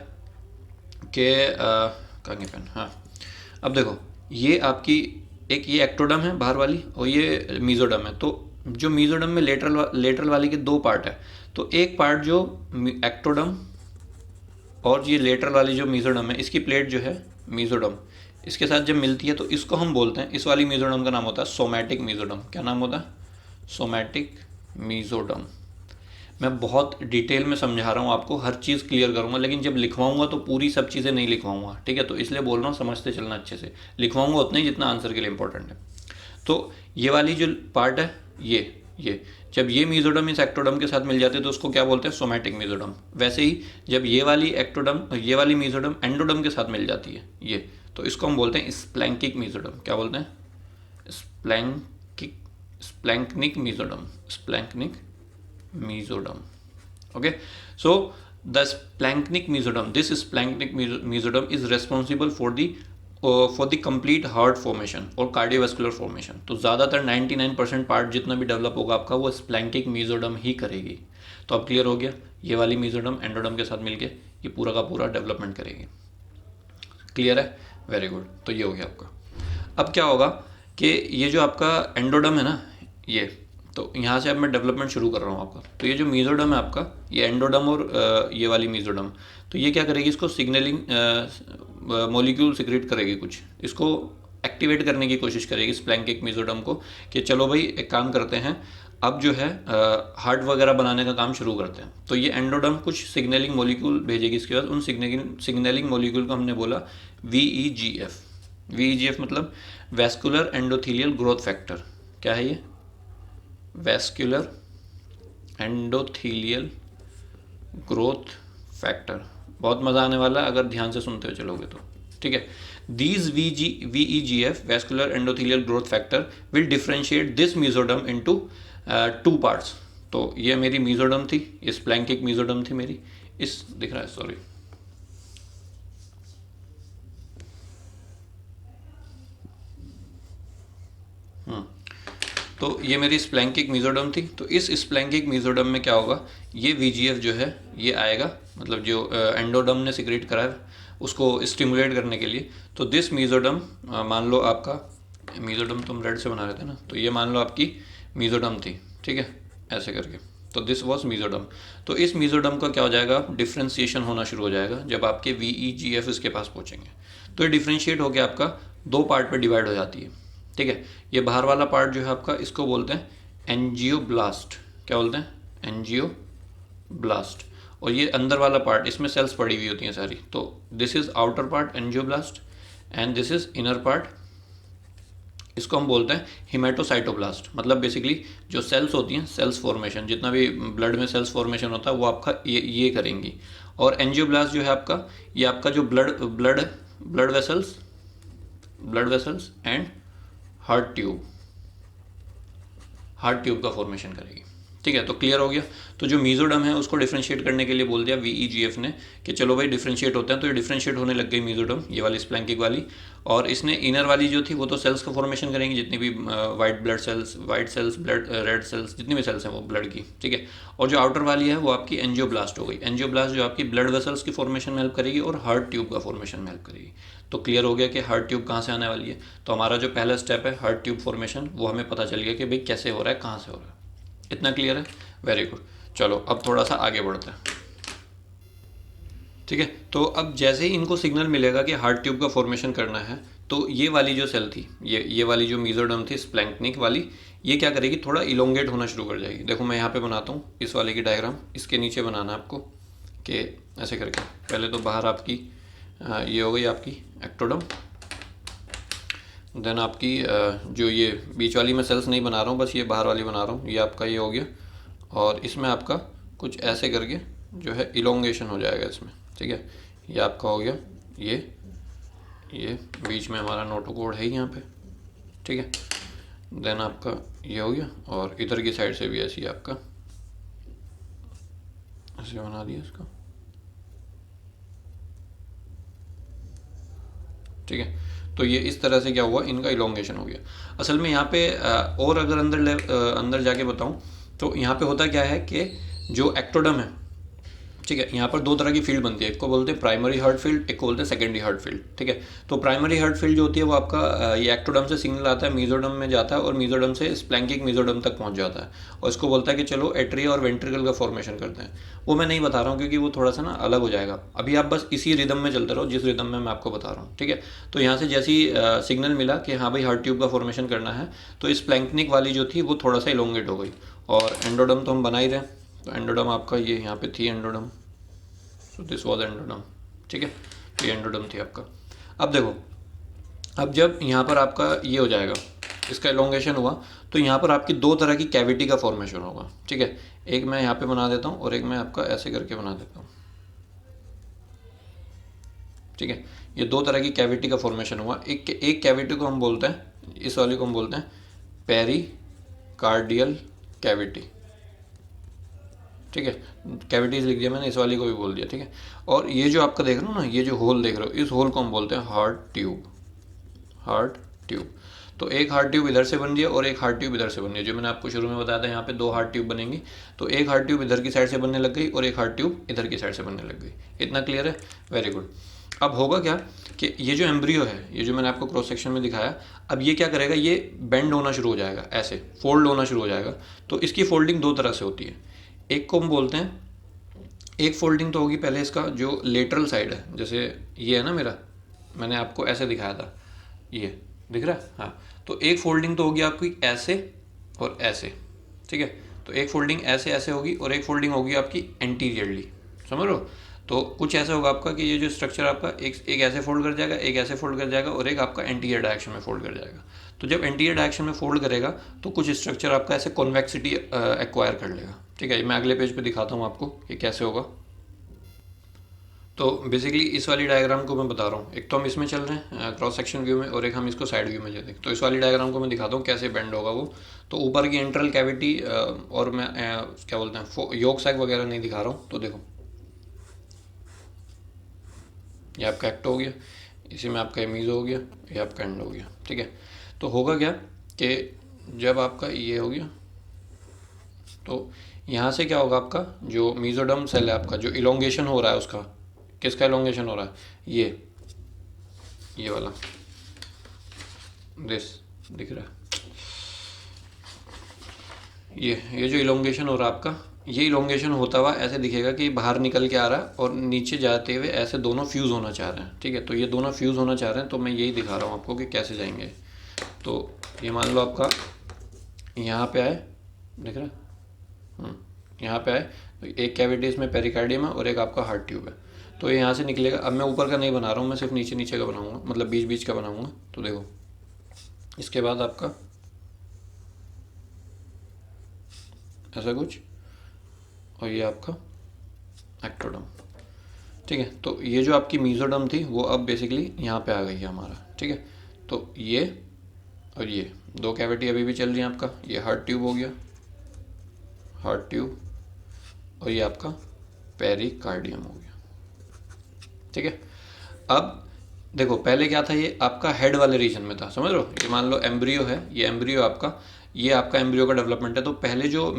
कि कहाँ पेन, हाँ, अब देखो ये आपकी एक ये एक्टोडर्म है बाहर वाली, और ये मीजोडर्म है। तो जो मीजोडर्म में लेटरल वाली के दो पार्ट है, तो एक पार्ट जो एक्टोडर्म और ये लेटरल वाली जो मीजोडर्म है, इसकी प्लेट जो है मीजोडर्म, इसके साथ जब मिलती है तो इसको हम बोलते हैं, इस वाली मीजोडर्म का नाम होता है सोमैटिक मीजोडर्म। क्या नाम होता है? Somatic mesoderm. मैं बहुत डिटेल में समझा रहा हूँ आपको, हर चीज़ क्लियर करूँगा, लेकिन जब लिखवाऊंगा तो पूरी सब चीज़ें नहीं लिखवाऊंगा, ठीक है। तो इसलिए बोल रहा हूँ समझते चलना अच्छे से, लिखवाऊंगा उतना ही जितना आंसर के लिए इंपॉर्टेंट है। तो ये वाली जो पार्ट है, ये जब ये मीजोडर्म इस एक्टोडर्म के साथ मिल जाते हैं तो उसको क्या बोलते हैं? Somatic mesoderm. वैसे ही जब ये वाली एक्टोडर्म, ये वाली मीजोडर्म एंडोडर्म के साथ मिल जाती है ये, तो इसको हम बोलते हैं स्प्लैंकिक मीजोडर्म। क्या बोलते हैं? Splanchnic mesoderm, splanchnic mesoderm. Okay, so the splanchnic mesoderm, this splanchnic mesoderm is responsible for the complete heart formation और cardiovascular formation। तो ज़्यादातर 99% पार्ट जितना भी डेवलप होगा आपका वो स्प्लैंकिक मीजोडर्म ही करेगी। तो अब क्लियर हो गया, ये वाली मीजोडर्म एंडोडर्म के साथ मिलके ये पूरा का पूरा डेवलपमेंट करेगी। क्लियर है? Very good. तो ये हो गया आपका। अब क्या होगा कि ये जो आपका एंडोडर्म है ना, ये, तो यहाँ से अब मैं डेवलपमेंट शुरू कर रहा हूँ आपका। तो ये जो मीजोडर्म है आपका, ये एंडोडर्म और ये वाली मीजोडर्म, तो ये क्या करेगी? इसको सिग्नलिंग मॉलिक्यूल सिक्रेट करेगी कुछ, इसको एक्टिवेट करने की कोशिश करेगी स्प्लैंकिक मीजोडर्म को, कि चलो भाई एक काम करते हैं, अब जो है हार्ट वगैरह बनाने का काम शुरू करते हैं। तो ये एंडोडर्म कुछ सिग्नलिंग मॉलिक्यूल भेजेगी, इसके बाद उन सिग्नलिंग मॉलिक्यूल को हमने बोला VEGF। VEGF मतलब वैस्कुलर एंडोथेलियल ग्रोथ फैक्टर। क्या है ये? Vascular endothelial growth factor. बहुत मज़ा आने वाला है अगर ध्यान से सुनते हुए चलोगे तो, ठीक है। These VEGF vascular endothelial growth factor will differentiate this mesoderm into 2 parts. तो ये मेरी मीजोडर्म थी, ये स्प्लैंकिक मीजोडर्म थी मेरी, इस दिख रहा है, सॉरी, तो ये मेरी स्प्लैंकिक मीजोडर्म थी। तो इस स्प्लैंकिक मीजोडर्म में क्या होगा, ये VEGF जो है ये आएगा, मतलब जो एंडोडर्म ने सिक्रेट करा है उसको स्टिमुलेट करने के लिए। तो दिस मीजोडर्म, मान लो आपका मीजोडर्म तुम रेड से बना रहे थे ना, तो ये मान लो आपकी मीजोडर्म थी, ठीक है, ऐसे करके। तो दिस वॉज मीजोडर्म। तो इस मीजोडर्म का क्या हो जाएगा? डिफ्रेंशिएशन होना शुरू हो जाएगा जब आपके VEGF इसके पास पहुँचेंगे। तो ये डिफ्रेंशिएट होकर आपका 2 पार्ट पर डिवाइड हो जाती है, ठीक है। ये बाहर वाला पार्ट जो है आपका, इसको बोलते हैं एंजियोब्लास्ट। क्या बोलते हैं? एंजियोब्लास्ट। और ये अंदर वाला पार्ट, इसमें सेल्स पड़ी हुई होती हैं सारी। तो this is outer part angioblast and this is inner part इसको हम बोलते हैं हिमेटोसाइटोब्लास्ट। मतलब बेसिकली जो सेल्स होती हैं, सेल्स फॉर्मेशन, जितना भी ब्लड में सेल्स फॉर्मेशन होता है वो आपका ये करेंगी। और एंजियोब्लास्ट जो है आपका, ये आपका जो blood vessels and heart tube का फॉर्मेशन करेगी। ठीक है, तो क्लियर हो गया। तो जो मीजोडम है उसको डिफ्रेंशिएट करने के लिए बोल दिया VEGF ने कि चलो भाई डिफ्रेंशिएट होते हैं, तो ये डिफ्रेंशिएट होने लग गई मीजोडम, ये वाली स्प्लैंकिक वाली। और इसने इनर वाली जो थी वो तो सेल्स का फॉर्मेशन करेंगी, जितनी भी white cells blood red cells, जितनी भी सेल्स हैं वो ब्लड की। ठीक है, और जो आउटर वाली है वो आपकी एंजियोब्लास्ट हो गई। एंजियोब्लास्ट जो आपकी ब्लड वेसल्स की फॉर्मेशन में हेल्प करेगी और हार्ट ट्यूब का फॉर्मेशन में हेल्प करेगी। तो क्लियर हो गया कि हार्ट ट्यूब कहाँ से आने वाली है। तो हमारा जो पहला स्टेप है हार्ट ट्यूब फॉर्मेशन, वो हमें पता चल गया कि भाई कैसे हो रहा है, कहाँ से हो रहा है। इतना क्लियर है, वेरी गुड। चलो अब थोड़ा सा आगे बढ़ते हैं। ठीक है, तो अब जैसे ही इनको सिग्नल मिलेगा कि हार्ट ट्यूब का फॉर्मेशन करना है, तो ये वाली जो सेल थी, ये वाली जो मीजोडर्म थी स्प्लैंक्निक वाली, ये क्या करेगी, थोड़ा इलोंगेट होना शुरू कर जाएगी। देखो मैं यहाँ पे बनाता हूँ इस वाले की डायग्राम, इसके नीचे बनाना है आपको कि ऐसे करके। पहले तो बाहर आपकी ये हो गई आपकी एक्टोडम, देन आपकी जो ये बीच वाली मैं सेल्स नहीं बना रहा हूँ, बस ये बाहर वाली बना रहा हूँ, ये आपका ये हो गया। और इसमें आपका कुछ ऐसे करके जो है इलोंगेशन हो जाएगा इसमें। ठीक है, ये आपका हो गया, ये बीच में हमारा नोटोकोड है यहाँ पे। ठीक है, देन आपका ये हो गया, और इधर की साइड से भी ऐसे ही आपका ऐसे बना दिया इसको। ठीक है, तो ये इस तरह से क्या हुआ, इनका इलोंगेशन हो गया। असल में यहाँ पे और अगर अंदर जाके बताऊँ तो यहाँ पे होता क्या है कि जो एक्टोडम है, ठीक है, यहाँ पर दो तरह की फील्ड बनती है। एक को बोलते हैं प्राइमरी हार्ट फील्ड, एक को बोलते हैं सेकेंडरी हार्ट फील्ड। ठीक है, तो प्राइमरी हार्ट फील्ड जो होती है वो आपका ये एक्टोडम से सिग्नल आता है, मीजोडम में जाता है, और मीजोडम से स्प्लैंकिक मीजोडम तक पहुँच जाता है, और इसको बोलता है कि चलो एट्रिया और वेंट्रिकल का फॉर्मेशन करते हैं। वो मैं नहीं बता रहा हूँ क्योंकि वो थोड़ा सा ना अलग हो जाएगा। अभी आप बस इसी रिदम में चलते रहो जिस रिदम में मैं आपको बता रहा हूँ। ठीक है, तो यहाँ से जैसी सिग्नल मिला कि हाँ भाई हार्ट ट्यूब का फॉर्मेशन करना है, तो स्प्लैंक्निक वाली जो थी वो थोड़ा सा इलोंगेट हो गई। और एंडोडम तो हम बना ही रहे, तो एंडोडम आपका ये यहाँ पे थी एंडोडम, सो दिस वॉज एंडोडम। ठीक है, तो ये एंडोडम थी आपका। अब देखो, अब जब यहाँ पर आपका ये हो जाएगा, इसका एलोंगेशन हुआ, तो यहाँ पर आपकी दो तरह की कैविटी का फॉर्मेशन होगा। ठीक है, एक मैं यहाँ पे बना देता हूँ और एक मैं आपका ऐसे करके बना देता हूँ। ठीक है, ये दो तरह की कैविटी का फॉर्मेशन हुआ। एक कैविटी को हम बोलते हैं, इस वाले को हम बोलते हैं पेरिकार्डियल कैविटी। ठीक है, कैविटीज लिख दिया मैंने, इस वाली को भी बोल दिया। ठीक है, और ये जो आपका देख रहे हो ना, ये जो होल देख रहे हो, इस होल को हम बोलते हैं हार्ट ट्यूब। तो एक हार्ट ट्यूब इधर से बन गया और एक हार्ट ट्यूब इधर से बन गया। जो मैंने आपको शुरू में बताया था, यहाँ पे दो हार्ट ट्यूब बनेंगी, तो एक हार्ट ट्यूब इधर की साइड से बनने लग गई और एक हार्ट ट्यूब इधर की साइड से बनने लग गई। इतना क्लियर है, वेरी गुड। अब होगा क्या कि ये जो एम्ब्रियो है, ये जो मैंने आपको क्रॉस सेक्शन में दिखाया, अब ये क्या करेगा, ये बेंड होना शुरू हो जाएगा, ऐसे फोल्ड होना शुरू हो जाएगा। तो इसकी फोल्डिंग दो तरह से होती है। एक को हम बोलते हैं, एक फोल्डिंग तो होगी पहले इसका जो लेटरल साइड है, जैसे ये है ना मेरा, मैंने आपको ऐसे दिखाया था, ये दिख रहा है, हाँ। तो एक फोल्डिंग तो होगी आपकी ऐसे और ऐसे। ठीक है, तो एक फोल्डिंग ऐसे ऐसे होगी और एक फोल्डिंग होगी आपकी एंटीरियरली, समझ लो। तो कुछ ऐसा होगा आपका कि ये जो स्ट्रक्चर आपका एक ऐसे फोल्ड कर जाएगा, एक ऐसे फोल्ड कर जाएगा, और एक आपका एंटीरियर डायरेक्शन में फोल्ड कर जाएगा। तो जब एंटीरियर डायरेक्शन में फोल्ड करेगा तो कुछ स्ट्रक्चर आपका ऐसे कॉन्वेक्सिटी एक्वायर कर लेगा। ठीक है, मैं अगले पेज पे दिखाता हूँ आपको कि कैसे होगा। तो बेसिकली इस वाली डायग्राम को मैं बता रहा हूँ, एक तो हम इसमें चल रहे हैं क्रॉस सेक्शन व्यू में, और एक हम इसको साइड व्यू में चलेंगे। तो इस वाली डायग्राम को मैं दिखाता हूँ कैसे बेंड होगा वो। तो ऊपर की इंटरनल कैविटी, और मैं क्या बोलते हैं, योक सैक वगैरह नहीं दिखा रहा हूँ। तो देखो, ये आपका एक्ट हो गया, इसी में आपका मीज़ो हो गया, ये आपका एंड हो गया। ठीक है, तो होगा क्या कि जब आपका ये हो गया, तो यहाँ से क्या होगा, आपका जो मीजोडर्म सेल है आपका, जो इलोंगेशन हो रहा है उसका, किसका इलोंगेशन हो रहा है, ये वाला, दिस दिख रहा है, ये जो इलोंगेशन हो रहा है आपका, ये इलोंगेशन होता हुआ ऐसे दिखेगा कि बाहर निकल के आ रहा है और नीचे जाते हुए ऐसे दोनों फ्यूज़ होना चाह रहे हैं। ठीक है, तो ये दोनों फ्यूज़ होना चाह रहे हैं, तो मैं यही दिखा रहा हूँ आपको कि कैसे जाएंगे। तो ये मान लो आपका यहाँ पे आए, दिख रहा है, यहाँ पे आए, तो एक कैविटी इसमें पेरिकार्डियम है और एक आपका हार्ट ट्यूब है। तो ये यहाँ से निकलेगा। अब मैं ऊपर का नहीं बना रहा हूँ, मैं सिर्फ नीचे नीचे का बनाऊँगा, मतलब बीच बीच का बनाऊँगा। तो देखो, इसके बाद आपका ऐसा कुछ, और ये आपका एक्टोडर्म। ठीक है, तो ये जो आपकी मीजोडर्म थी वो अब बेसिकली यहाँ पे आ गई है हमारा। ठीक है, तो ये और ये दो कैविटी अभी भी चल रही है आपका। ये हार्ट ट्यूब हो गया, हार्ट ट्यूब, और ये आपका पेरिकार्डियम हो गया। ठीक है, अब देखो पहले क्या था, ये आपका हेड वाले रीजन में था, समझ लो। ये मान लो एम्ब्रियो है, ये एम्ब्रियो आपका, ये आपका एम्ब्रियो का डेवलपमेंट है। तो पहले जो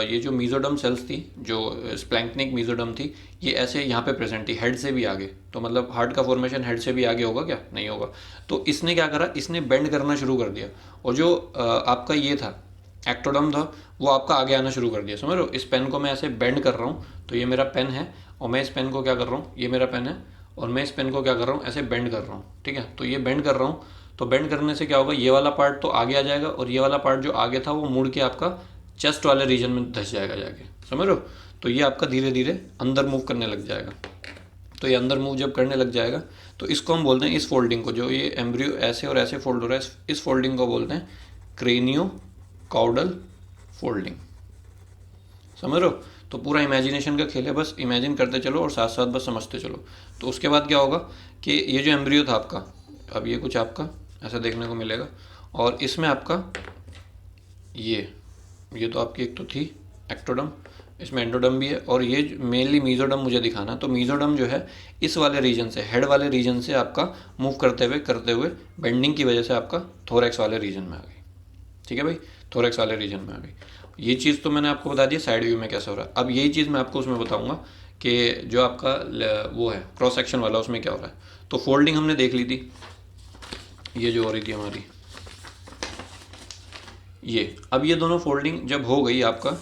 ये जो मीजोडर्म सेल्स थी, जो स्प्लैंक्निक मीजोडर्म थी, ये ऐसे यहाँ पे प्रेजेंट थी, हेड से भी आगे। तो मतलब हार्ट का फॉर्मेशन हेड से भी आगे होगा क्या? नहीं होगा। तो इसने क्या करा, इसने बेंड करना शुरू कर दिया, और जो आपका ये था एक्टोडर्म था, वो आपका आगे आना शुरू कर दिया, समझ लो। इस पेन को मैं ऐसे बेंड कर रहा हूँ, तो ये मेरा पेन है, और मैं इस पेन को क्या कर रहा हूँ, ये मेरा पेन है, और मैं इस पेन को क्या कर रहा हूँ, ऐसे बेंड कर रहा हूँ। ठीक है, तो ये बेंड कर रहा हूँ, तो बेंड करने से क्या होगा, ये वाला पार्ट तो आगे आ जाएगा, और ये वाला पार्ट जो आगे था वो मुड़ के आपका चेस्ट वाले रीजन में धस जाएगा जाके, समझ लो। तो ये आपका धीरे धीरे अंदर मूव करने लग जाएगा। तो ये अंदर मूव जब करने लग जाएगा, तो इसको हम बोलते हैं, इस फोल्डिंग को, जो ये एम्ब्रियो ऐसे और ऐसे फोल्ड हो रहा है, इस फोल्डिंग को बोलते हैं क्रेनियो काउडल फोल्डिंग, समझ लो। तो पूरा इमेजिनेशन का खेल है, बस इमेजिन करते चलो और साथ साथ बस समझते चलो। तो उसके बाद क्या होगा कि ये जो एम्ब्रियो था आपका, अब ये कुछ आपका ऐसा देखने को मिलेगा, और इसमें आपका ये तो आपकी एक तो थी एक्टोडर्म, इसमें एंडोडर्म भी है, और ये मेनली मीजोडर्म मुझे दिखाना। तो मीजोडर्म जो है इस वाले रीजन से, हेड वाले रीजन से आपका मूव करते हुए बेंडिंग की वजह से आपका थोरैक्स वाले रीजन में आ गई। ठीक है भाई, थोरैक्स वाले रीजन में आ गई। ये चीज़ तो मैंने आपको बता दिया साइड व्यू में कैसे हो रहा है। अब यही चीज़ मैं आपको उसमें बताऊंगा कि जो आपका वो है क्रॉस सेक्शन वाला, उसमें क्या हो रहा है। तो फोल्डिंग हमने देख ली थी, ये जो हो रही थी हमारी, ये अब ये दोनों फोल्डिंग जब हो गई आपका,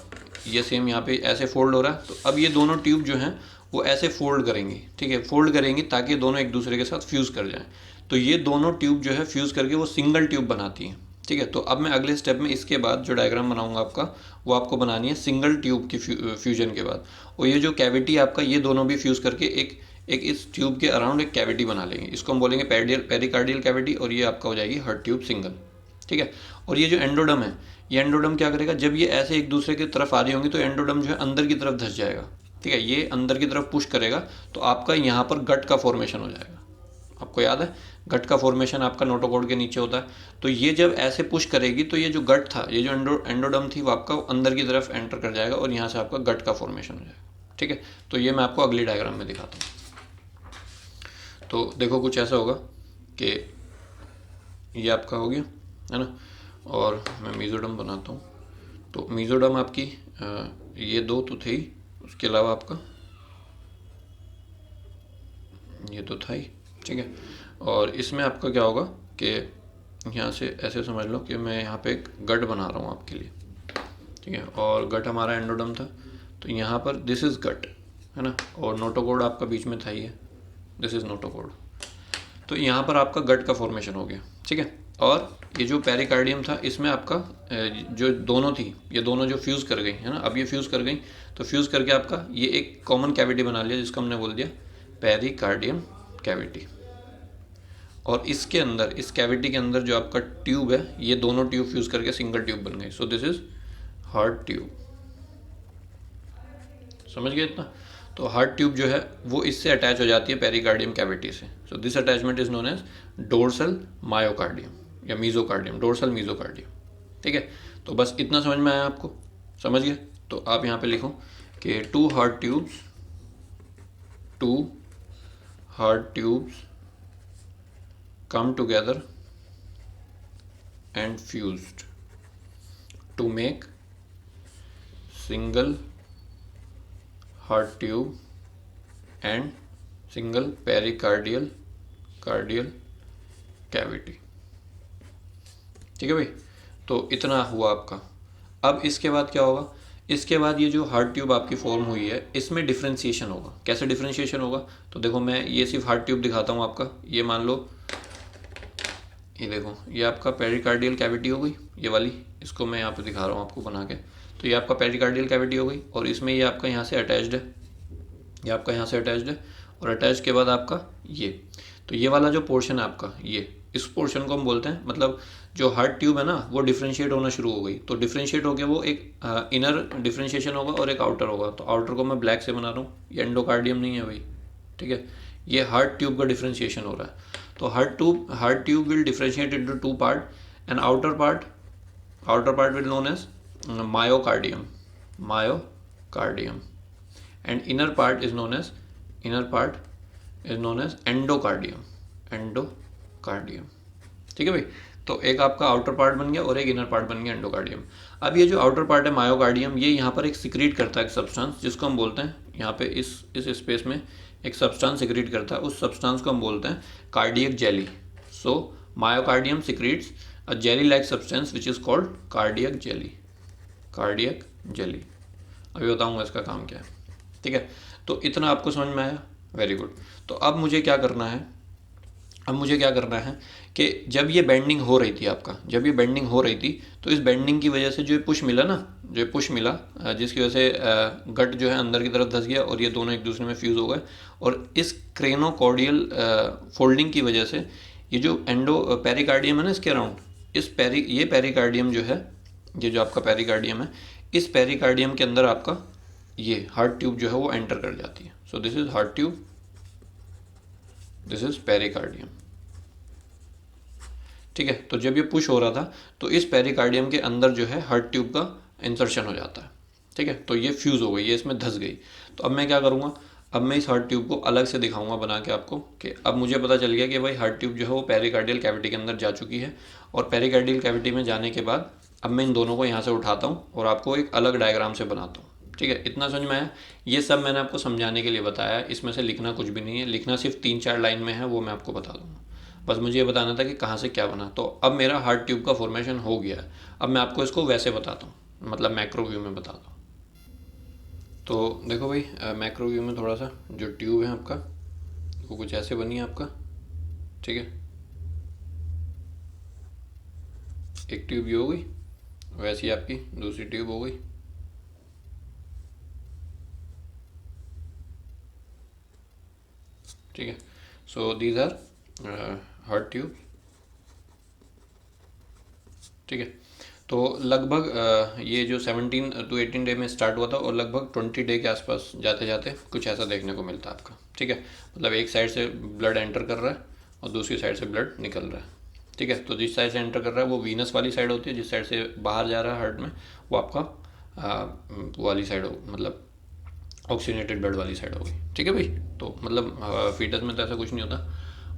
ये सेम यहाँ पे ऐसे फोल्ड हो रहा है, तो अब ये दोनों ट्यूब जो हैं वो ऐसे फोल्ड करेंगी। ठीक है, फोल्ड करेंगी ताकि दोनों एक दूसरे के साथ फ्यूज़ कर जाएं। तो ये दोनों ट्यूब जो है फ्यूज़ करके वो सिंगल ट्यूब बनाती हैं। ठीक है, तो अब मैं अगले स्टेप में इसके बाद जो डायग्राम बनाऊंगा आपका, वो आपको बनानी है सिंगल ट्यूब की फ्यूजन के बाद। और ये जो कैविटी आपका, ये दोनों भी फ्यूज़ करके एक एक इस ट्यूब के अराउंड एक कैविटी बना लेंगे। इसको हम बोलेंगे पेरिकार्डियल कैविटी, और ये आपका हो जाएगी हार्ट ट्यूब सिंगल। ठीक है, और ये जो एंडोडम है, ये एंडोडम क्या करेगा, जब ये ऐसे एक दूसरे की तरफ आ रही होंगी तो एंडोडम जो है अंदर की तरफ धस जाएगा। ठीक है, ये अंदर की तरफ पुश करेगा, तो आपका यहाँ पर गट का फॉर्मेशन हो जाएगा। आपको याद है गट का फॉर्मेशन आपका नोटोकॉर्ड के नीचे होता है। तो ये जब ऐसे पुश करेगी, तो ये जो गट था, ये जो एंडोडम थी, वो आपका अंदर की तरफ एंटर कर जाएगा, और यहाँ से आपका गट का फॉर्मेशन हो जाएगा। ठीक है, तो ये मैं आपको अगली डायग्राम में दिखाता हूँ। तो देखो कुछ ऐसा होगा कि ये आपका हो गया है ना, और मैं मीजोडम बनाता हूँ। तो मीजोडम आपकी ये दो तो थे ही, उसके अलावा आपका ये तो था ही। ठीक है, और इसमें आपका क्या होगा कि यहाँ से ऐसे समझ लो कि मैं यहाँ पे एक गट बना रहा हूँ आपके लिए। ठीक है, और गट हमारा एंडोडम था, तो यहाँ पर दिस इज़ गट है ना, और नोटोकॉर्ड आपका बीच में था ही है, दिस इज़ नोटोकॉर्ड। तो यहाँ पर आपका गट का फॉर्मेशन हो गया। ठीक है, और ये जो पेरिकार्डियम था, इसमें आपका जो दोनों थी, ये दोनों जो फ्यूज़ कर गई है ना, अब ये फ्यूज़ कर गई, तो फ्यूज़ करके आपका ये एक कॉमन कैविटी बना लिया, जिसको हमने बोल दिया पेरिकार्डियम कैविटी। और इसके अंदर, इस कैविटी के अंदर जो आपका ट्यूब है, ये दोनों ट्यूब फ्यूज़ करके सिंगल ट्यूब बन गई। सो दिस इज हार्ट ट्यूब। समझ गए इतना? तो हार्ट ट्यूब जो है वो इससे अटैच हो जाती है पेरिकार्डियम कैविटी से। So this attachment is known as dorsal myocardium या मीजोकार्डियम, डोर्सल मीजोकार्डियम। ठीक है, तो बस इतना समझ में आया आपको? समझ गए? तो आप यहाँ पे लिखो कि two heart tubes come together and fused to make single heart tube and single pericardial cavity। ठीक है भाई, तो इतना हुआ आपका। अब इसके बाद क्या होगा, इसके बाद ये जो हार्ट ट्यूब आपकी फॉर्म हुई है, इसमें डिफ्रेंशिएशन होगा। कैसे डिफ्रेंशिएशन होगा, तो देखो मैं ये सिर्फ हार्ट ट्यूब दिखाता हूँ आपका। ये मान लो, ये देखो, ये आपका पेरिकार्डियल कैविटी हो गई, ये वाली, इसको मैं यहाँ पे दिखा रहा हूँ आपको बना के। तो ये आपका पेरिकार्डियल कैविटी हो गई, और इसमें ये आपका यहाँ से अटैच्ड है, ये आपका यहाँ से अटैच्ड है, और अटैच के बाद आपका ये, तो ये वाला जो पोर्शन है आपका, ये इस पोर्शन को हम बोलते हैं, मतलब जो हार्ट ट्यूब है ना वो डिफ्रेंशिएट होना शुरू हो गई। तो डिफ्रेंशिएट हो गया, वो एक इनर डिफ्रेंशिएशन होगा और एक आउटर होगा। तो आउटर को मैं ब्लैक से बना रहा हूँ, ये एंडोकार्डियम नहीं है भाई, ठीक है। ये हार्ट ट्यूब का डिफ्रेंशिएशन हो रहा है। तो heart tube will differentiate into two part, and outer part will known as myocardium, and inner part is known as endocardium, ठीक है भाई। तो एक आपका आउटर पार्ट बन गया और एक इनर पार्ट बन गया एंडोकार्डियम। अब ये जो आउटर पार्ट है मायोकार्डियम, ये यहाँ पर एक सिक्रीट करता है एक सब्सटेंस, जिसको हम बोलते हैं, यहाँ पे इस स्पेस में एक सब्सटेंस सिक्रीट करता है, उस सब्सटेंस को हम बोलते हैं cardiac jelly. So myocardium secretes a jelly like substance which is called cardiac jelly. अभी बताऊंगा इसका काम क्या है, ठीक है। तो इतना आपको समझ में आया, वेरी गुड। तो अब मुझे क्या करना है कि जब ये बेंडिंग हो रही थी तो इस बेंडिंग की वजह से जो पुश मिला, जिसकी वजह से गट जो है अंदर की तरफ धंस गया और ये दोनों एक दूसरे में फ्यूज़ हो गए, और इस क्रेनोकॉर्डियल फोल्डिंग की वजह से ये जो पेरिकार्डियम है ना इसके अराउंड, ये पेरिकार्डियम जो है, ये जो आपका पेरिकार्डियम है, इस पेरिकार्डियम के अंदर आपका ये हार्ट ट्यूब जो है वो एंटर कर जाती है। So this is heart tube, this is pericardium, ठीक है। तो जब ये पुश हो रहा था तो इस पेरिकार्डियम के अंदर जो है हार्ट ट्यूब का इंसर्शन हो जाता है, ठीक है। तो ये फ्यूज़ हो गई, ये इसमें धंस गई। तो अब मैं क्या करूँगा, अब मैं इस हार्ट ट्यूब को अलग से दिखाऊंगा बना के आपको, कि अब मुझे पता चल गया कि भाई हार्ट ट्यूब जो है वो पेरिकार्डियल कैविटी के अंदर जा चुकी है, और पेरिकार्डियल कैविटी में जाने के बाद अब मैं इन दोनों को यहाँ से उठाता हूँ और आपको एक अलग डायग्राम से बनाता हूँ, ठीक है। इतना समझ में आया? ये सब मैंने आपको समझाने के लिए बताया, इसमें से लिखना कुछ भी नहीं है, लिखना सिर्फ 3-4 लाइन में है, वो मैं आपको बता दूँगा। बस मुझे ये बताना था कि कहाँ से क्या बना। तो अब मेरा हार्ट ट्यूब का फॉर्मेशन हो गया है। अब मैं आपको इसको वैसे बताता हूँ, मतलब मैक्रो व्यू में बताता हूँ। तो देखो भाई, मैक्रो व्यू में थोड़ा सा जो ट्यूब है आपका वो कुछ ऐसे बनी है आपका, ठीक है। एक ट्यूब ये हो गई, वैसे ही आपकी दूसरी ट्यूब हो गई, ठीक है। So these are heart tube, ठीक है। तो लगभग ये जो 17 to 18 डे में स्टार्ट हुआ था और लगभग 20 डे के आसपास जाते जाते कुछ ऐसा देखने को मिलता है आपका, ठीक है। मतलब एक साइड से ब्लड एंटर कर रहा है और दूसरी साइड से ब्लड निकल रहा है, ठीक है। तो जिस साइड से एंटर कर रहा है वो वीनस वाली साइड होती है, जिस साइड से बाहर जा रहा है हार्ट में वो आपका वो वाली साइड हो, मतलब ऑक्सीजनेटेड ब्लड वाली साइड होगी, ठीक है भाई। तो मतलब फीटस में तो ऐसा कुछ नहीं होता,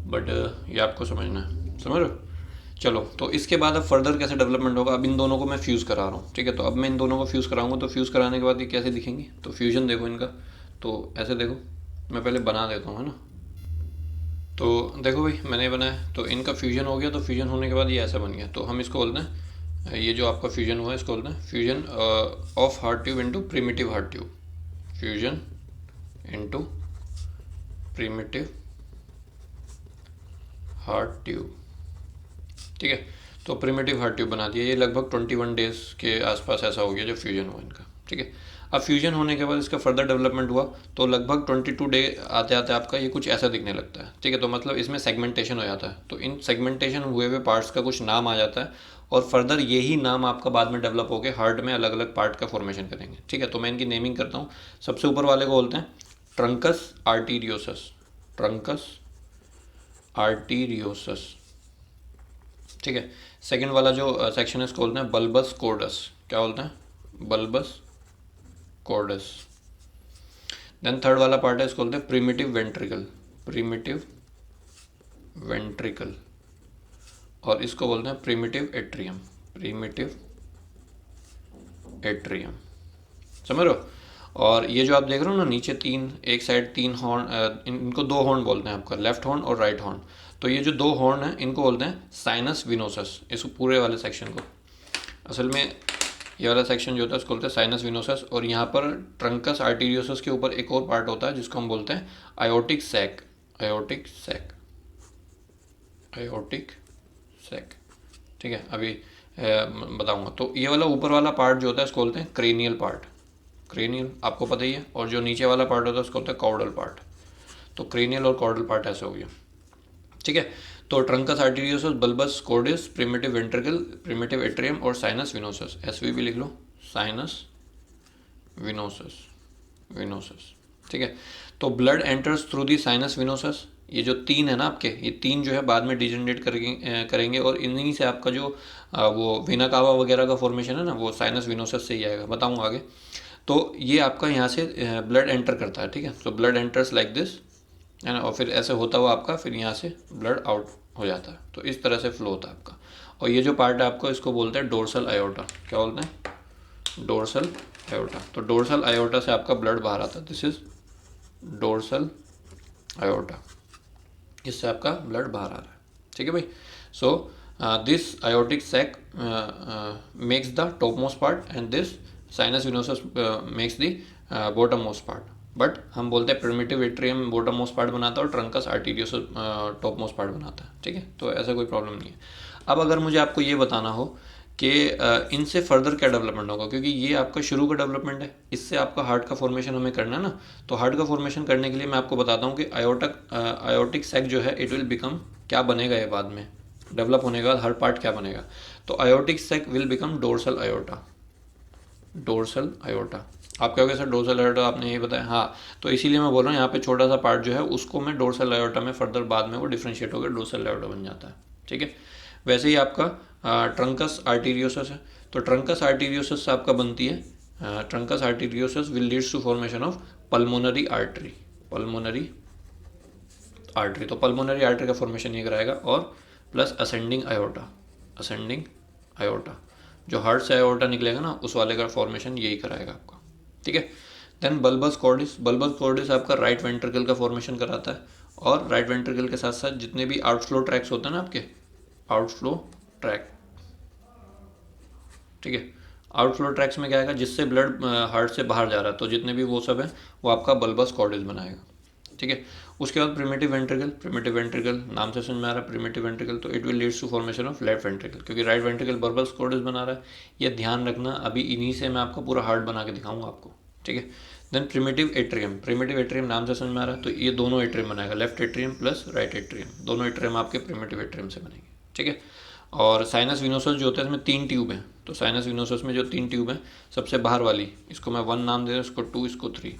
बट ये आपको समझना है, समझ रहे हो। चलो, तो इसके बाद अब फर्दर कैसे डेवलपमेंट होगा, अब इन दोनों को मैं फ्यूज़ करा रहा हूँ, ठीक है। तो अब मैं इन दोनों को फ्यूज़ कराऊंगा, तो फ्यूज़ कराने के बाद ये कैसे दिखेंगी, तो फ्यूजन देखो इनका, तो ऐसे देखो, मैं पहले बना देता हूँ, है ना। तो देखो भाई मैंने बनाया, तो इनका फ्यूजन हो गया। तो फ्यूजन होने के बाद ये ऐसा बन गया। तो हम इसको बोलते हैं, ये जो आपका फ्यूजन हुआ है इसको बोलते हैं fusion of heart tube into primitive heart tube, fusion into primitive heart tube, ठीक है। तो प्रिमिटिव हार्ट ट्यूब बना दिया। ये लगभग 21 डेज के आसपास ऐसा हो गया जब फ्यूजन हुआ इनका, ठीक है। अब फ्यूजन होने के बाद इसका फर्दर डेवलपमेंट हुआ, तो लगभग 22 डे आते आते आपका ये कुछ ऐसा दिखने लगता है, ठीक है। तो मतलब इसमें सेगमेंटेशन हो जाता है। तो इन सेगमेंटेशन हुए हुए पार्ट्स का कुछ नाम आ जाता है, और फर्दर यही नाम आपका बाद में डेवलप होकर हार्ट में अलग अलग पार्ट का फॉर्मेशन करेंगे, ठीक है। तो मैं इनकी नेमिंग करता हूँ। सबसे ऊपर वाले को बोलते हैं ट्रंकस आर्टीरियोसस, ट्रंकस आर्टीरियोसस, ठीक है। सेकंड वाला जो सेक्शन है इसको बोलते हैं बल्बस कॉर्डस, क्या बोलते हैं, बल्बस कॉर्डस। देन थर्ड वाला पार्ट है इसको बोलते हैं प्रिमिटिव वेंट्रिकल, प्रिमिटिव वेंट्रिकल, और इसको बोलते हैं प्रिमिटिव एट्रियम, प्रिमिटिव एट्रियम, समझ रहे हो। और ये जो आप देख रहे हो ना नीचे तीन, एक साइड 3 हॉर्न, इनको 2 हॉर्न बोलते हैं आपका, लेफ्ट हॉर्न और राइट हॉर्न। तो ये जो 2 हॉर्न है इनको बोलते हैं साइनस विनोसस, इस पूरे वाले सेक्शन को। असल में ये वाला सेक्शन जो होता है उसको बोलते हैं साइनस विनोसस। और यहाँ पर ट्रंकस आर्टीरियोसस के ऊपर एक और पार्ट होता है जिसको हम बोलते हैं aortic sac, aortic sac, aortic sac, ठीक है। अभी बताऊंगा। तो ये वाला ऊपर वाला पार्ट जो होता है इसको बोलते हैं क्रेनियल पार्ट, क्रेनियल आपको पता ही है। और जो नीचे वाला पार्ट होता है उसको बोलते हैं कॉर्डल पार्ट। तो क्रेनियल और कॉर्डल पार्ट ऐसे हो गया, ठीक है। तो truncus arteriosus, bulbus cordis, primitive ventricle, primitive atrium और साइनस विनोसस, एसवी भी लिख लो, साइनस विनोसस, विनोसस। ठीक है, तो blood enters through the sinus venosus. ये जो तीन है ना आपके, ये तीन जो है बाद में डिजेनरेट करेंगे और इन्हीं से आपका जो वो वेना कावा वगैरह का फॉर्मेशन है ना, वो साइनस विनोसस से ही आएगा, बताऊंगा आगे। तो ये आपका यहाँ से ब्लड एंटर करता है। ठीक है, तो ब्लड एंटर्स लाइक दिस, है ना, और फिर ऐसे होता हुआ आपका फिर यहाँ से ब्लड आउट हो जाता है। तो इस तरह से फ्लो होता है आपका। और ये जो पार्ट है आपको, इसको बोलते हैं डोर्सल आयोटा। क्या बोलते हैं? Dorsal iota. तो डोर्सल आयोटा से आपका ब्लड बाहर आता है, दिस इज डोर्सल आयोटा, इससे आपका ब्लड बाहर आ रहा है। ठीक है भाई। So this aortic sac makes the top most part and this sinus venosus makes the bottom most part. But हम बोलते हैं primitive atrium bottom most part बनाता है और truncus arteriosus top most part बनाता है। ठीक है, तो ऐसा कोई प्रॉब्लम नहीं है। अब अगर मुझे आपको ये बताना हो कि इनसे फर्दर क्या डेवलपमेंट होगा, क्योंकि ये आपका शुरू का डेवलपमेंट है, इससे आपका हार्ट का फॉर्मेशन हमें करना है ना। तो हार्ट का फॉर्मेशन करने के लिए मैं आपको बताता हूँ कि आयोटिक सैक जो है इट विल बिकम, क्या बनेगा ये बाद में डेवलप होने के बाद हर पार्ट क्या बनेगा। तो aortic sac will become dorsal aorta, dorsal aorta. आप कहोगे सर डोर्सल आयोटा आपने ये बताया, हाँ, तो इसीलिए मैं बोल रहा हूँ यहाँ पे छोटा सा पार्ट जो है उसको मैं डोर्सल आयोटा में फर्दर बाद में वो डिफ्रेंशिएट होकर डोर्सल आयोटा बन जाता है। ठीक है, वैसे ही आपका ट्रंकस आर्टीरियोसस है। तो ट्रंकस आर्टीरियोसस से आपका बनती है, truncus arteriosus will leads to formation of pulmonary artery, pulmonary artery. तो पल्मोनरी आर्टरी का फॉर्मेशन ये कराएगा, और plus ascending aorta, ascending aorta, जो हार्ट से आयोटा निकलेगा ना उस वाले का फॉर्मेशन यही कराएगा आपका। ठीक है, देन बल्बस कॉर्डिस, बल्बस कॉर्डिस आपका राइट वेंट्रिकल का फॉर्मेशन कराता है, और राइट वेंट्रिकल के साथ साथ जितने भी आउटफ्लो ट्रैक्स होते हैं ना आपके, आउटफ्लो ट्रैक। ठीक है, आउटफ्लो ट्रैक्स में क्या आएगा, जिससे ब्लड हार्ट से बाहर जा रहा है, तो जितने भी वो सब है वो आपका बल्बस कॉर्डिस बनाएगा। ठीक है, उसके बाद प्रिमिटिव वेंट्रिकल, प्रिमिटिव वेंट्रिकल नाम से समझ में आ रहा है प्रिमिटिव वेंट्रिकल, तो it will leads to formation of left ventricle, क्योंकि राइट वेंट्रिकल बल्बस कॉर्डिस बना रहा है। ये ध्यान रखना, अभी इन्हीं से मैं आपको पूरा हार्ट बना के दिखाऊंगा आपको। ठीक है, then primitive atrium, primitive atrium नाम से समझ में आ रहा है, तो ये दोनों एट्रियम बनाएगा, left atrium plus right atrium, दोनों एट्रियम आपके प्रिमिटिव एट्रियम से बनेंगे। ठीक है, और साइनस विनोसस जो होता है इसमें 3 ट्यूब हैं। तो साइनस विनोसस में जो 3 ट्यूब हैं, सबसे बाहर वाली इसको मैं 1 नाम दे रहा हूँ, इसको 2, इसको 3।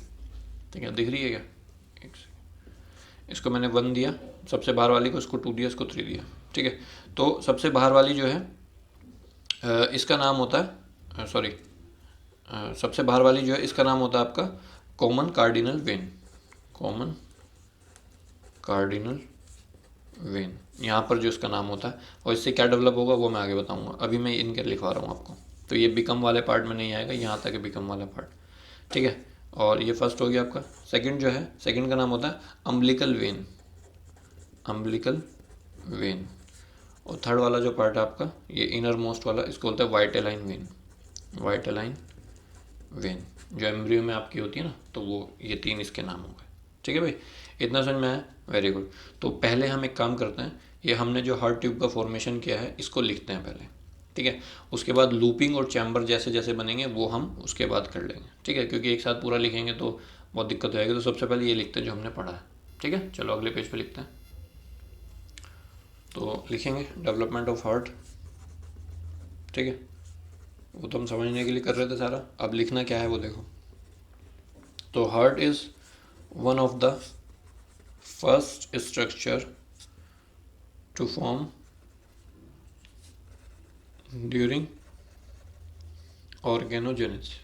ठीक है, दिख रही है क्या? एक सेकंड, इसको मैंने 1 दिया सबसे बाहर वाली को, इसको 2 दिया, इसको 3 दिया। ठीक है, तो सबसे बाहर वाली जो है इसका नाम होता है, सॉरी, सबसे बाहर वाली जो है इसका नाम होता है आपका common cardinal when, common cardinal when, यहाँ पर जो इसका नाम होता है। और इससे क्या डेवलप होगा वो मैं आगे बताऊंगा, अभी मैं इनके लिखवा रहा हूँ आपको। तो ये बिकम वाले पार्ट में नहीं आएगा, यहाँ तक है बिकम वाला पार्ट। ठीक है, और ये फर्स्ट हो गया आपका। सेकंड जो है, सेकंड का नाम होता है अम्बिलिकल वेन, अम्बिलिकल वेन। और थर्ड वाला जो पार्ट है आपका, ये इनर मोस्ट वाला, इसको बोलते हैं वाइटेलाइन वेन, वाइटेलाइन वेन, जो एम्ब्रियो में आपकी होती है ना, तो वो ये 3 इसके नाम हो गए। ठीक है भाई, इतना समझ में आया? Very good. तो पहले हम एक काम करते हैं, ये हमने जो हार्ट ट्यूब का फॉर्मेशन किया है इसको लिखते हैं पहले। ठीक है, उसके बाद लूपिंग और चैम्बर जैसे जैसे बनेंगे वो हम उसके बाद कर लेंगे। ठीक है, क्योंकि एक साथ पूरा लिखेंगे तो बहुत दिक्कत हो जाएगी। तो सबसे पहले ये लिखते हैं जो हमने पढ़ा है। ठीक है, चलो अगले पेज पे लिखते हैं। तो लिखेंगे डेवलपमेंट ऑफ हार्ट। ठीक है, वो तो हम समझने के लिए कर रहे थे सारा, अब लिखना क्या है वो देखो। तो heart is one of the first structure to form during organogenesis.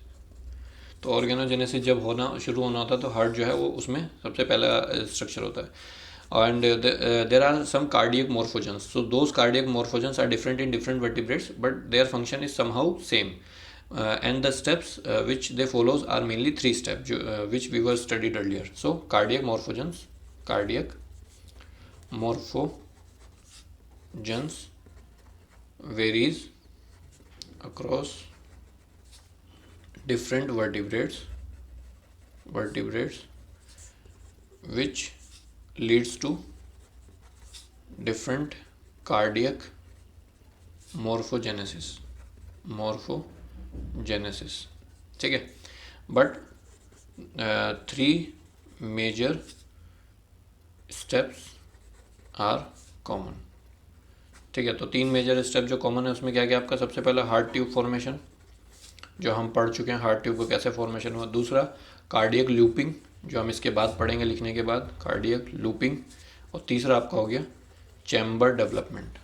तो ऑर्गेनोजेनेसिस जब शुरू होना होता है तो हार्ट जो है वो उसमें सबसे पहला स्ट्रक्चर होता है। And there are some cardiac morphogens. So those cardiac morphogens are different in different vertebrates, but their function is somehow same. And the steps which they follows are mainly 3 steps, which we were studied earlier. So cardiac morphogens varies across different vertebrates, which leads to different cardiac morphogenesis, ठीक है। But 3 major steps are common, ठीक है। तो 3 major step जो common है उसमें क्या क्या आपका, सबसे पहला हार्ट ट्यूब फॉर्मेशन जो हम पढ़ चुके हैं, हार्ट ट्यूब को कैसे फॉर्मेशन हुआ। दूसरा कार्डियक लूपिंग जो हम इसके बाद पढ़ेंगे लिखने के बाद, कार्डियक लूपिंग। और तीसरा आपका हो गया चैम्बर डेवलपमेंट,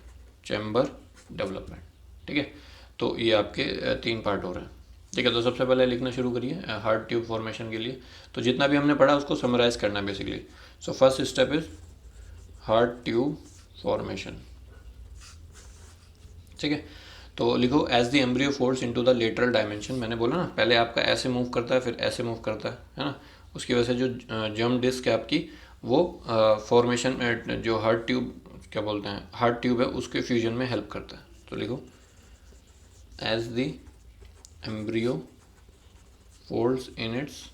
चैम्बर डेवलपमेंट। ठीक है, तो ये आपके 3 पार्ट हो रहे हैं। ठीक है, तो सबसे पहले लिखना शुरू करिए हार्ट ट्यूब फॉर्मेशन के लिए। तो जितना भी हमने पढ़ा उसको समराइज़ करना है basically. So first step is heart tube formation. ठीक है, तो लिखो as the embryo folds into the lateral dimension. मैंने बोला ना पहले आपका ऐसे मूव करता है फिर ऐसे मूव करता है ना। उसकी वजह से जो जम डिस्क है आपकी वो फॉर्मेशन जो हार्ट ट्यूब क्या बोलते हैं हार्ट ट्यूब है उसके फ्यूजन में हेल्प करता है। तो लिखो as the embryo folds in its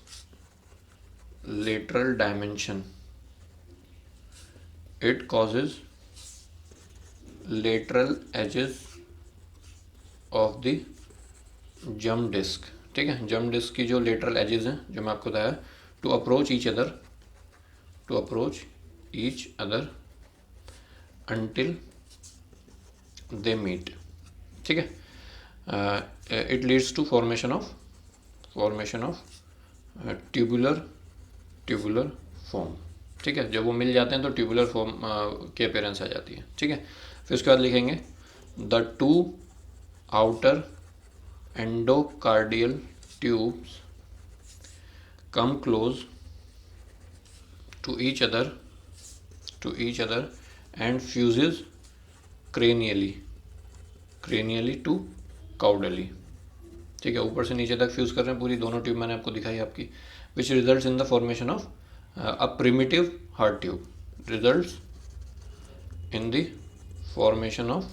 lateral dimension it causes lateral edges of the jump disc। ठीक है, जम्प डिस्क की जो लेटरल एजेस हैं जो मैं आपको बताया, to approach each other until they meet। ठीक है, it leads to formation of tubular form. ठीक है, जब वो मिल जाते हैं तो ट्यूबुलर फॉर्म की अपीयरेंस आ जाती है। ठीक है, फिर उसके बाद लिखेंगे the two outer endocardial tubes come close to each other and fuses cranially to caudally. ठीक है, ऊपर से नीचे तक फ्यूज कर रहे हैं पूरी दोनों ट्यूब, मैंने आपको दिखाई आपकी, which results in the formation of a primitive heart tube, results in the formation of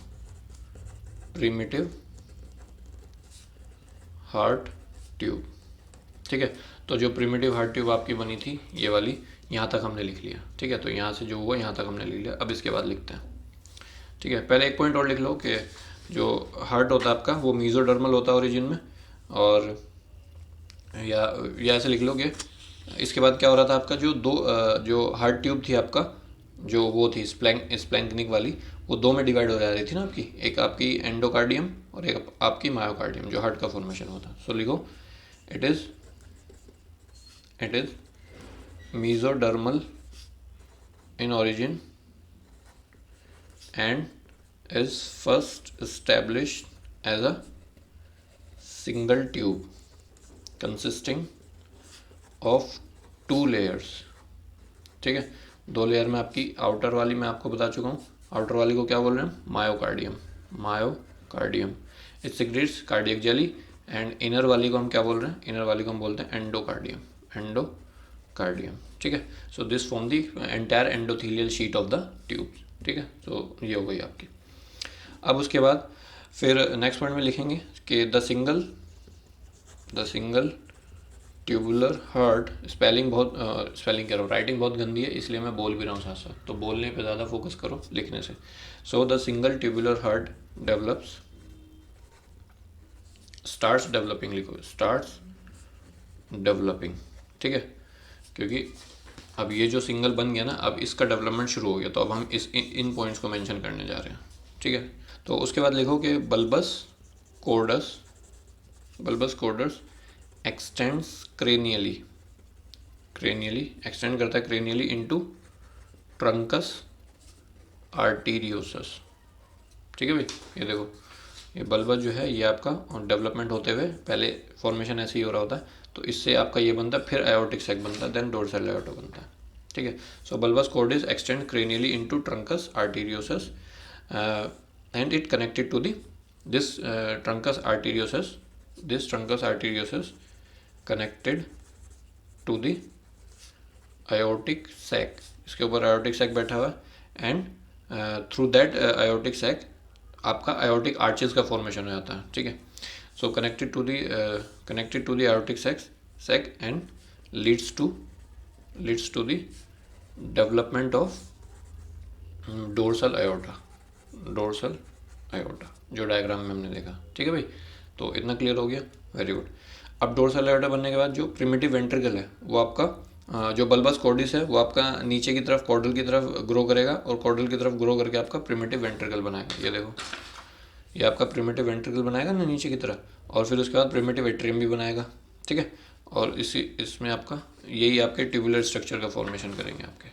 primitive heart tube. ठीक है, तो जो प्रिमिटिव हार्ट ट्यूब आपकी बनी थी ये वाली, यहाँ तक हमने लिख लिया। ठीक है, तो यहाँ से जो हुआ यहाँ तक हमने लिख लिया। अब इसके बाद लिखते हैं। ठीक है, पहले एक पॉइंट और लिख लो कि जो हार्ट होता है आपका वो मीजोडर्मल होता है ओरिजिन में, और या ऐसे लिख लो कि इसके बाद क्या हो रहा था आपका जो हार्ट ट्यूब थी आपका जो वो थी स्प्लैंकनिक वाली, वो दो में डिवाइड हो जा रही थी ना आपकी, एक आपकी एंडोकार्डियम और एक आपकी मायोकार्डियम जो हार्ट का फॉर्मेशन होता है। सो लिखो it is mesodermal in origin and is first established as a single tube consisting of 2 layers। ठीक है, 2 लेयर में आपकी आउटर वाली मैं आपको बता चुका हूँ, आउटर वाली को क्या बोल रहे हैं, myocardium it secretes cardiac jelly, and inner वाली को हम क्या बोल रहे हैं, इनर वाली को हम बोलते हैं एंडोकार्डियम। ठीक है, so this form the entire endothelial sheet of the tube. ठीक है, तो ये हो गई आपकी। अब उसके बाद फिर नेक्स्ट पॉइंट में लिखेंगे कि the single tubular heart, spelling कह रहा हूँ, राइटिंग बहुत गंदी है इसलिए मैं बोल भी रहा हूँ साथ साथ, तो बोलने पे ज़्यादा फोकस करो लिखने से। So the single tubular heart starts developing, लिखो स्टार्ट्स डेवलपिंग। ठीक है, क्योंकि अब ये जो सिंगल बन गया ना, अब इसका डेवलपमेंट शुरू हो गया, तो अब हम इन पॉइंट्स को मेंशन करने जा रहे हैं। ठीक है, तो उसके बाद लिखो कि बल्बस कोर्डस एक्सटेंड्स क्रेनियली एक्सटेंड करता है क्रेनियली इनटू ट्रंकस आर्टीरियोसस। ठीक है भाई, ये देखो ये बल्बस जो है ये आपका डेवलपमेंट होते हुए, पहले फॉर्मेशन ऐसे ही हो रहा होता है, तो इससे आपका ये बनता है, फिर आयोटिक सैक बनता है, देन डोर्सल आयोटा बनता है। ठीक है, so bulbus cordis extend cranially into truncus arteriosus and it connected to this truncus arteriosus connected to the aortic sac. इसके ऊपर आयोटिक सैक बैठा हुआ है, and through that aortic sac आपका आयोटिक आर्चेस का फॉर्मेशन हो जाता है। ठीक है, so connected to the aortic sac and leads to the development of dorsal aorta जो डायग्राम में हमने देखा। ठीक है भाई, तो इतना क्लियर हो गया, वेरी गुड। अब डोर्सल आयोटा बनने के बाद जो प्रिमिटिव वेंट्रिकल है वो आपका जो बल्बस कॉर्डिस है वो आपका नीचे की तरफ कॉर्डल की तरफ ग्रो करेगा और कॉर्डल की तरफ ग्रो करके आपका प्रिमिटिव वेंट्रिकल बनाएगा। ये देखो, ये आपका प्रिमिटिव वेंट्रिकल बनाएगा ना नीचे की तरफ, और फिर उसके बाद प्रिमिटिव एट्रियम भी बनाएगा, ठीक है। और इसमें आपका यही आपके ट्यूबुलर स्ट्रक्चर का फॉर्मेशन करेंगे, आपके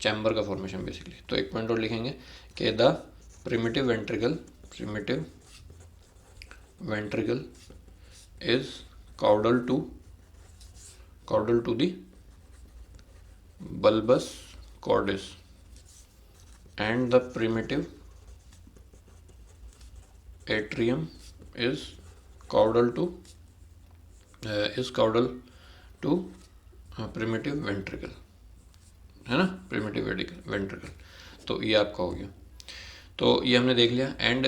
चैम्बर का फॉर्मेशन बेसिकली। तो एक पॉइंट और लिखेंगे कि the primitive ventricle is caudal to the bulbous cordis and the primitive atrium is caudal to primitive ventricle, है ना, प्रिमिटिव वेंट्रिकल। तो ये आपका हो गया। तो ये हमने देख लिया। एंड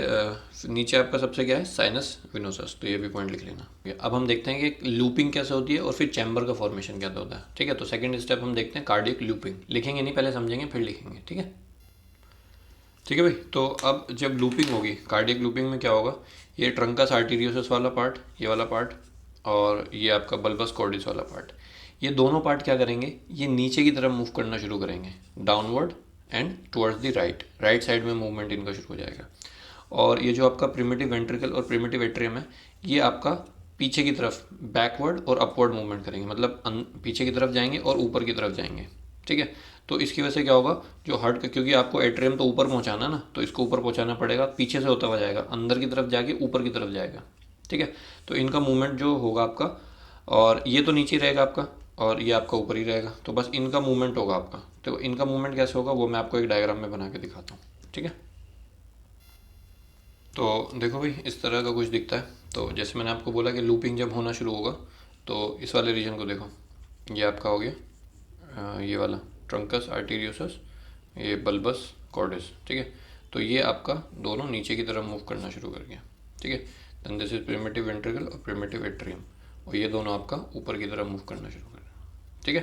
नीचे आपका सबसे क्या है, साइनस विनोसस, तो ये भी पॉइंट लिख लेना। अब हम देखते हैं कि लूपिंग कैसे होती है और फिर चैम्बर का फॉर्मेशन क्या होता है, ठीक है। तो सेकंड स्टेप हम देखते हैं कार्डियक लूपिंग। लिखेंगे नहीं, पहले समझेंगे फिर लिखेंगे, ठीक है, ठीक है भाई। तो अब जब लूपिंग होगी, कार्डियक लूपिंग में क्या होगा, ये ट्रंकस आर्टीरियोसस वाला पार्ट, ये वाला पार्ट, और ये आपका बल्बस कॉर्डिस वाला पार्ट, ये दोनों पार्ट क्या करेंगे, ये नीचे की तरफ मूव करना शुरू करेंगे, downward and towards the right side में मूवमेंट इनका शुरू हो जाएगा। और ये जो आपका प्रिमिटिव वेंट्रिकल और प्रिमिटिव एट्रियम है, ये आपका पीछे की तरफ बैकवर्ड और अपवर्ड मूवमेंट करेंगे, मतलब पीछे की तरफ जाएंगे और ऊपर की तरफ जाएंगे, ठीक है। तो इसकी वजह से क्या होगा, जो हार्ट का, क्योंकि आपको एट्रियम तो ऊपर पहुंचाना ना, तो इसको ऊपर पहुंचाना पड़ेगा, पीछे से होता हुआ जाएगा, अंदर की तरफ जाके ऊपर की तरफ जाएगा, ठीक है। तो इनका मूवमेंट जो होगा आपका, और ये तो नीचे रहेगा आपका और ये आपका ऊपर ही रहेगा, तो बस इनका मूवमेंट होगा आपका। तो इनका मूवमेंट कैसे होगा वो मैं आपको एक डायग्राम में बना के दिखाता हूँ, ठीक है। तो देखो भाई, इस तरह का कुछ दिखता है। तो जैसे मैंने आपको बोला कि लूपिंग जब होना शुरू होगा, तो इस वाले रीजन को देखो, ये आपका हो गया ये वाला ट्रंकस आर्टीरियोसस, ये बल्बस कॉर्डिस, ठीक है। तो ये आपका दोनों नीचे की तरफ मूव करना शुरू कर गया, ठीक है। Then this is primitive ventricle और प्रिमिटिव एट्रियम, और ये दोनों आपका ऊपर की तरफ मूव करना शुरू कर रहे हैं, ठीक है।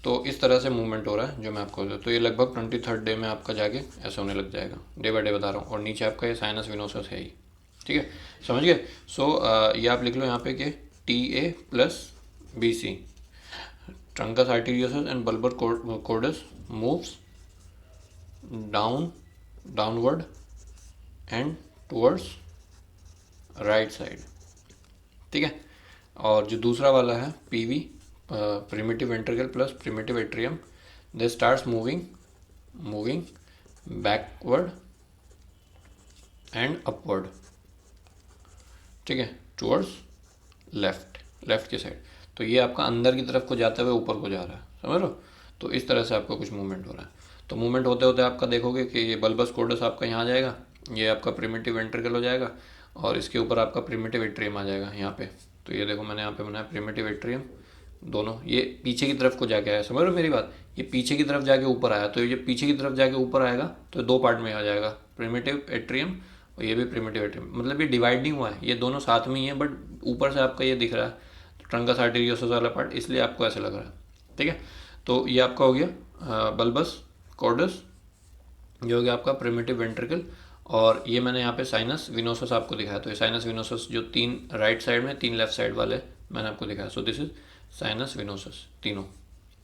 तो इस तरह से मूवमेंट हो रहा है जो मैं आपको, तो ये लगभग 23rd डे में आपका जाके ऐसा होने लग जाएगा, डे बाय डे बता रहा हूँ। और नीचे आपका ये साइनस विनोसस है ही, ठीक है, समझ गए। सो ये आप लिख लो यहाँ पे कि TA plus BC, truncus arteriosus and bulbar cordis moves downward and towards right side, ठीक है। और जो दूसरा वाला है PV, primitive ventricle plus primitive atrium, they starts moving backward and upward, ठीक है, टुवर्ड्स लेफ्ट की साइड। तो ये आपका अंदर की तरफ को जाते हुए ऊपर को जा रहा है, समझ लो। तो इस तरह से आपका कुछ मूवमेंट हो रहा है। तो मूवमेंट होते होते आपका देखोगे कि ये बल्बस कॉर्डस आपका यहाँ आ जाएगा, ये आपका प्रिमिटिव वेंट्रिकल हो जाएगा, और इसके ऊपर आपका प्रिमिटिव एट्रियम आ जाएगा यहाँ पे। तो ये देखो मैंने यहाँ पे बनाया प्रिमिटिव एट्रियम, दोनों ये पीछे की तरफ को जाके आया, समझ रहे हो मेरी बात, ये पीछे की तरफ जाके ऊपर आया। तो ये पीछे की तरफ जाके ऊपर आएगा तो दो पार्ट में आ जाएगा, प्रिमिटिव एट्रियम और ये भी प्रिमिटिव एट्रियम, मतलब ये डिवाइड नहीं हुआ है, ये दोनों साथ में ही है, बट ऊपर से आपका ये दिख रहा है ट्रंकस आर्टेरियोसस वाला पार्ट, इसलिए आपको ऐसा लग रहा है, ठीक है। तो ये आपका हो गया बल्बस कॉर्डस, जो हो गया आपका प्रिमिटिव वेंट्रिकल, और ये मैंने यहाँ पे साइनस विनोसस आपको दिखाया। तो ये साइनस विनोसस जो 3 राइट साइड में 3 लेफ्ट साइड वाले मैंने आपको दिखाया। सो दिस इज साइनस विनोसस तीनों,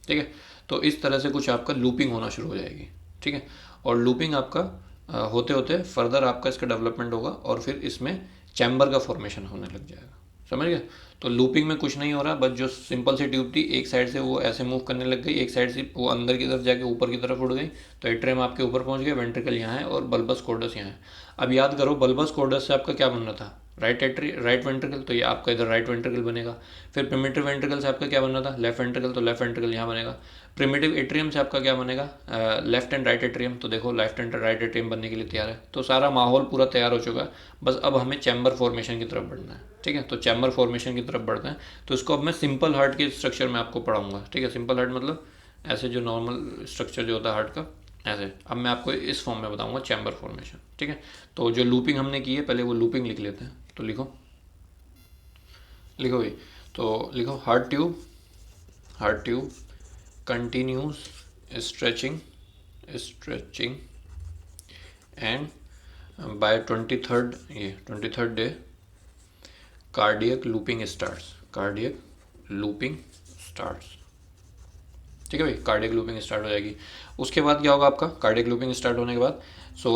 ठीक है। तो इस तरह से कुछ आपका लूपिंग होना शुरू हो जाएगी, ठीक है। और लूपिंग आपका होते होते फर्दर आपका इसका डेवलपमेंट होगा और फिर इसमें चैम्बर का फॉर्मेशन होने लग जाएगा, समझ गए। तो लूपिंग में कुछ नहीं हो रहा, बस जो सिंपल सी ट्यूब थी एक साइड से वो ऐसे मूव करने लग गई, एक साइड से वो अंदर की तरफ जाके ऊपर की तरफ उड़ गई, तो एट्रियम आपके ऊपर पहुंच गया, वेंट्रिकल यहाँ है और बल्बस कॉर्डस यहाँ है। अब याद करो बल्बस कॉर्डस से आपका क्या बनना था, राइट वेंट्रिकल, तो ये आपका इधर राइट वेंट्रिकल बनेगा। फिर प्रिमिटिव वेंट्रिकल से आपका क्या बनना था, लेफ्ट वेंट्रिकल, तो लेफ्ट वेंट्रिकल यहाँ बनेगा। प्रिमिटिव एट्रियम से आपका क्या बनेगा, लेफ्ट एंड राइट एट्रियम, तो देखो लेफ्ट एंड राइट एट्रियम बनने के लिए तैयार है। तो सारा माहौल पूरा तैयार हो चुका है, बस अब हमें चैम्बर फॉर्मेशन की तरफ बढ़ना है, ठीक है। तो चैम्बर फॉर्मेशन की तरफ बढ़ते हैं। तो इसको अब मैं सिंपल हार्ट के स्ट्रक्चर में आपको पढ़ाऊंगा, ठीक है। सिंपल हार्ट मतलब ऐसे जो नॉर्मल स्ट्रक्चर जो होता है हार्ट का, ऐसे। अब मैं आपको इस फॉर्म में बताऊंगा चैम्बर फॉर्मेशन, ठीक है। तो जो लूपिंग हमने की है पहले वो लूपिंग लिख लेते हैं। तो लिखो भाई, तो लिखो heart tube continuous stretching and by 23rd day cardiac looping starts, ठीक है भाई, कार्डियक लूपिंग स्टार्ट हो जाएगी। उसके बाद क्या होगा आपका, कार्डियक लूपिंग स्टार्ट होने के बाद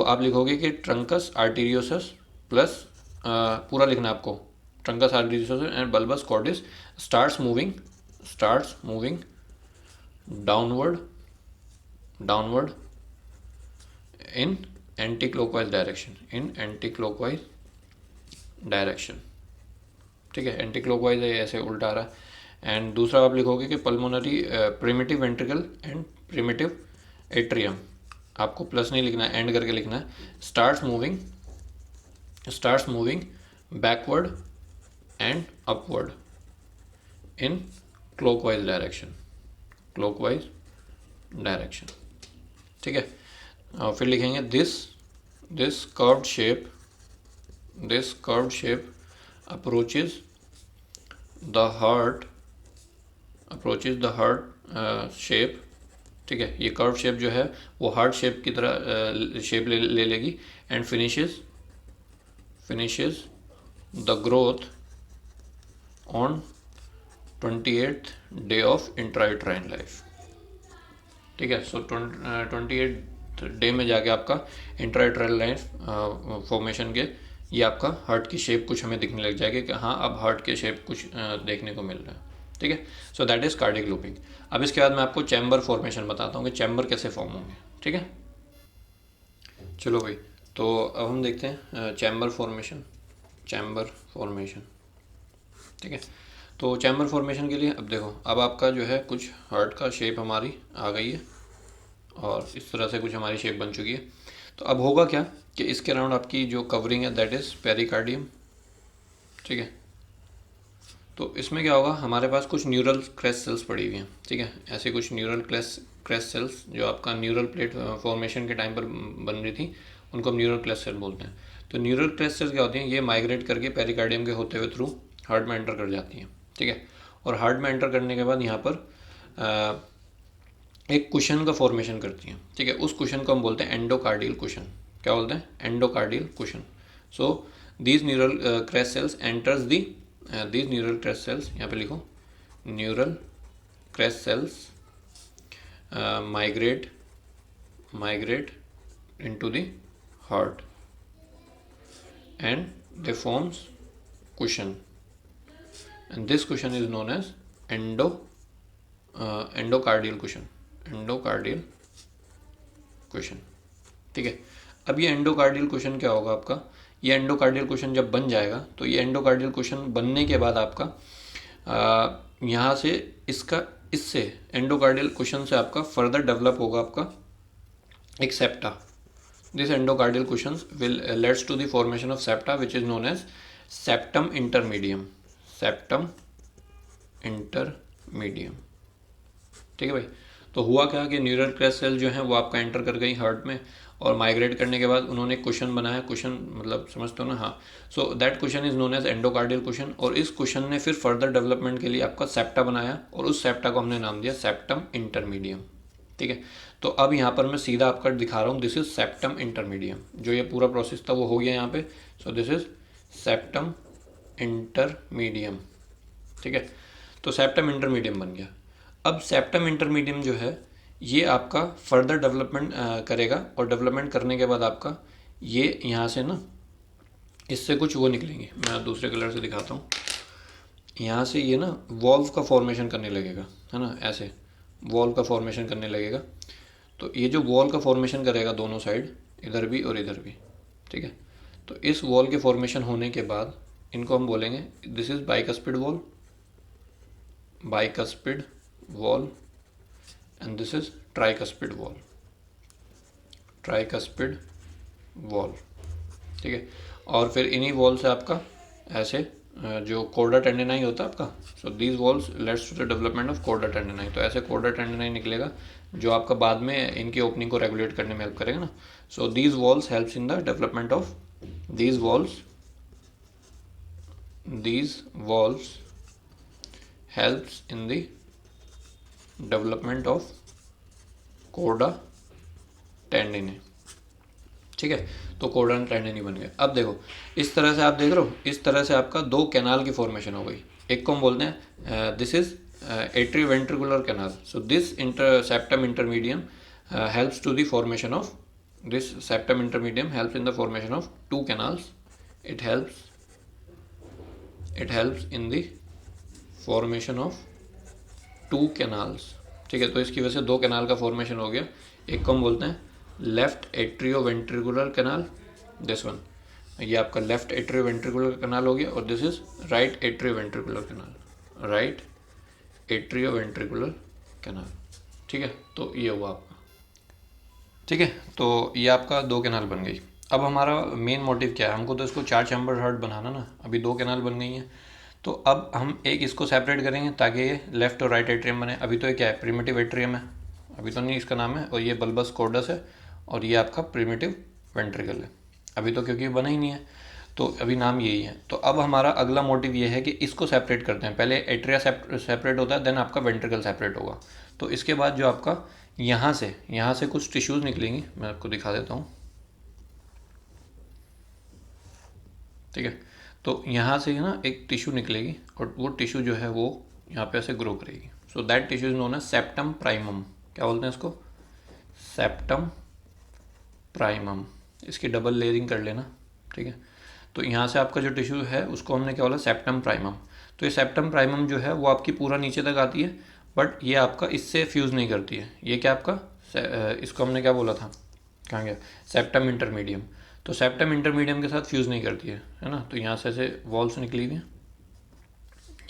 आप लिखोगे कि ट्रंकस आर्टीरियोसस प्लस, पूरा लिखना है आपको, truncus arteriosus and bulbus cordis starts moving downward in anti clockwise direction, ठीक है, एंटी क्लॉकवाइज है, ऐसे उल्टा आ रहा है। एंड दूसरा आप लिखोगे कि pulmonary primitive ventricle and primitive atrium, आपको प्लस नहीं लिखना है, एंड करके लिखना है, starts moving backward and upward in clockwise direction, ठीक है। फिर लिखेंगे this curved shape approaches the heart shape, ठीक है। ये कर्व शेप जो है वो हार्ट शेप की तरह शेप ले लेगी and finishes the growth on 28th day of intrauterine life, ठीक है। 28th डे में जाके आपका इंट्रायूट्राइन लाइफ फॉर्मेशन के ये आपका हार्ट की शेप कुछ हमें दिखने लग जाएगी कि हाँ अब हार्ट के शेप कुछ देखने को मिल रहा है, ठीक है। So that is cardiac looping. अब इसके बाद मैं आपको चैम्बर फॉर्मेशन बताता हूँ कि चैम्बर कैसे फॉर्म होंगे, ठीक है। चलो भाई, तो अब हम देखते हैं चैम्बर फॉर्मेशन, ठीक है। तो चैम्बर फॉर्मेशन के लिए अब देखो, अब आपका जो है कुछ हार्ट का शेप हमारी आ गई है और इस तरह से कुछ हमारी शेप बन चुकी है। तो अब होगा क्या कि इसके अराउंड आपकी जो कवरिंग है दैट इज़ पेरिकार्डियम, ठीक है। तो इसमें क्या होगा, हमारे पास कुछ न्यूरल क्रेस्ट सेल्स पड़ी हुई हैं, ठीक है। ऐसे कुछ न्यूरल क्रेस्ट सेल्स जो आपका न्यूरल प्लेट फॉर्मेशन के टाइम पर बन रही थी, उनको हम न्यूरल क्रेस्ट सेल बोलते हैं। तो न्यूरल क्रेस्ट सेल्स क्या होती हैं, ये माइग्रेट करके पेरिकार्डियम के होते हुए थ्रू हार्ट में एंटर कर जाती हैं, ठीक है। और हार्ट में एंटर करने के बाद यहाँ पर एक कुशन का फॉर्मेशन करती हैं, ठीक है। उस कुशन को हम बोलते हैं एंडोकार्डियल कुशन। क्या बोलते हैं, endocardial cushion. So these neural crest cells enters these neural crest cells, यहाँ पे लिखो, neural crest cells migrate into the heart and they forms cushion, and this cushion is known as endocardial cushion, ठीक है। अब ये endocardial cushion क्या होगा आपका, ये एंडोकार्डियल कुशन जब बन जाएगा तो ये एंडोकार्डियल कुशन बनने के बाद आपका यहाँ से इससे एंडोकार्डियल कुशन से आपका फर्दर डेवलप होगा आपका एक septa. This endocardial cushion will leads to the formation of septa which is known as septum intermedium, ठीक है भाई। तो हुआ क्या कि न्यूरल क्रेस्ट सेल जो है वो आपका एंटर कर गई हार्ट में, और माइग्रेट करने के बाद उन्होंने कुशन बनाया, कुशन मतलब समझते हो ना, हाँ। So that cushion is known as endocardial cushion, और इस कुशन ने फिर फर्दर डेवलपमेंट के लिए आपका सेप्टा बनाया, और उस सेप्टा को हमने नाम दिया सेप्टम इंटरमीडियम, ठीक है। तो अब यहाँ पर मैं सीधा आपका दिखा रहा हूँ, दिस इज सेप्टम इंटरमीडियम। जो ये पूरा प्रोसेस था वो हो गया यहाँ पे। सो दिस इज सेप्टम इंटरमीडियम, ठीक है। तो सेप्टम इंटरमीडियम बन गया। अब सेप्टम इंटरमीडियम जो है ये आपका फर्दर डेवलपमेंट करेगा, और डेवलपमेंट करने के बाद आपका ये यहाँ से ना इससे कुछ वो निकलेंगे, मैं दूसरे कलर से दिखाता हूँ। यहाँ से ये ना वॉल्व का फॉर्मेशन करने लगेगा, है ना, ऐसे वॉल का फॉर्मेशन करने लगेगा। तो ये जो वॉल का फॉर्मेशन करेगा दोनों साइड, इधर भी और इधर भी, ठीक है। तो इस वॉल के फॉर्मेशन होने के बाद इनको हम बोलेंगे this is bicuspid valve and this is tricuspid wall, ठीक है। और फिर इन्हीं वॉल से आपका ऐसे जो कोर्डा टेंडिनाई होता है आपका, so these walls leads to the development of chordae tendineae. तो ऐसे कोर्डा टेंडिनाई निकलेगा जो आपका बाद में इनकी ओपनिंग को रेगुलेट करने में हेल्प करेगा ना। So these walls helps in the development of these walls helps in the development of chordae tendineae, ठीक है। तो कोर्डा टेंडिनी बन गया। अब देखो इस तरह से आप देख रहे हो, इस तरह से आपका दो कैनाल की फॉर्मेशन हो गई। एक को हम बोलते हैं this is atrioventricular canal. So this septum intermedium helps to the formation of this septum intermedium helps in the formation of two canals. It helps in the formation of two canals, ठीक है। तो इसकी वजह से दो canal का formation हो गया। एक को हम बोलते हैं left atrioventricular canal, this one, ये आपका लेफ्ट एट्रियोवेंट्रिकुलर कैनाल हो गया, और this is right atrioventricular canal, right atrioventricular canal, ठीक है। तो ये हुआ आपका, ठीक है। तो ये आपका दो कैनाल बन गई। अब हमारा मेन मोटिव क्या है, हमको तो इसको 4 चैम्बर हार्ट बनाना ना। अभी दो कैनाल बन गई हैं, तो अब हम एक इसको सेपरेट करेंगे ताकि ये लेफ्ट और राइट एट्रियम बने। अभी तो ये क्या है, प्रिमिटिव एट्रियम है, अभी तो नहीं इसका नाम है, और ये बल्बस कॉर्डस है, और ये आपका प्रिमिटिव वेंट्रिकल है अभी तो, क्योंकि बना ही नहीं है, तो अभी नाम यही है। तो अब हमारा अगला मोटिव ये है कि इसको सेपरेट करते हैं। पहले एट्रिया सेपरेट होता है, देन आपका वेंट्रिकल सेपरेट होगा। तो इसके बाद जो आपका यहाँ से कुछ टिश्यूज़ निकलेंगी, मैं आपको दिखा देता हूँ, ठीक है। तो यहाँ से ना एक टिश्यू निकलेगी, और वो टिश्यू जो है वो यहाँ पे ऐसे ग्रो करेगी। So that tissue is known as septum primum. क्या बोलते हैं इसको, सेप्टम प्राइमम। इसकी डबल लेयरिंग कर लेना, ठीक है। तो यहाँ से आपका जो टिश्यू है उसको हमने क्या बोला, सेप्टम प्राइमम। तो ये सेप्टम प्राइमम जो है वो आपकी पूरा नीचे तक आती है, बट ये आपका इससे फ्यूज़ नहीं करती है। ये क्या आपका इसको हमने क्या बोला था, कहाँ गया, सेप्टम इंटरमीडियम। तो सेप्टम इंटरमीडियम के साथ फ्यूज़ नहीं करती है ना। तो यहाँ से ऐसे वॉल्स निकली हुई हैं,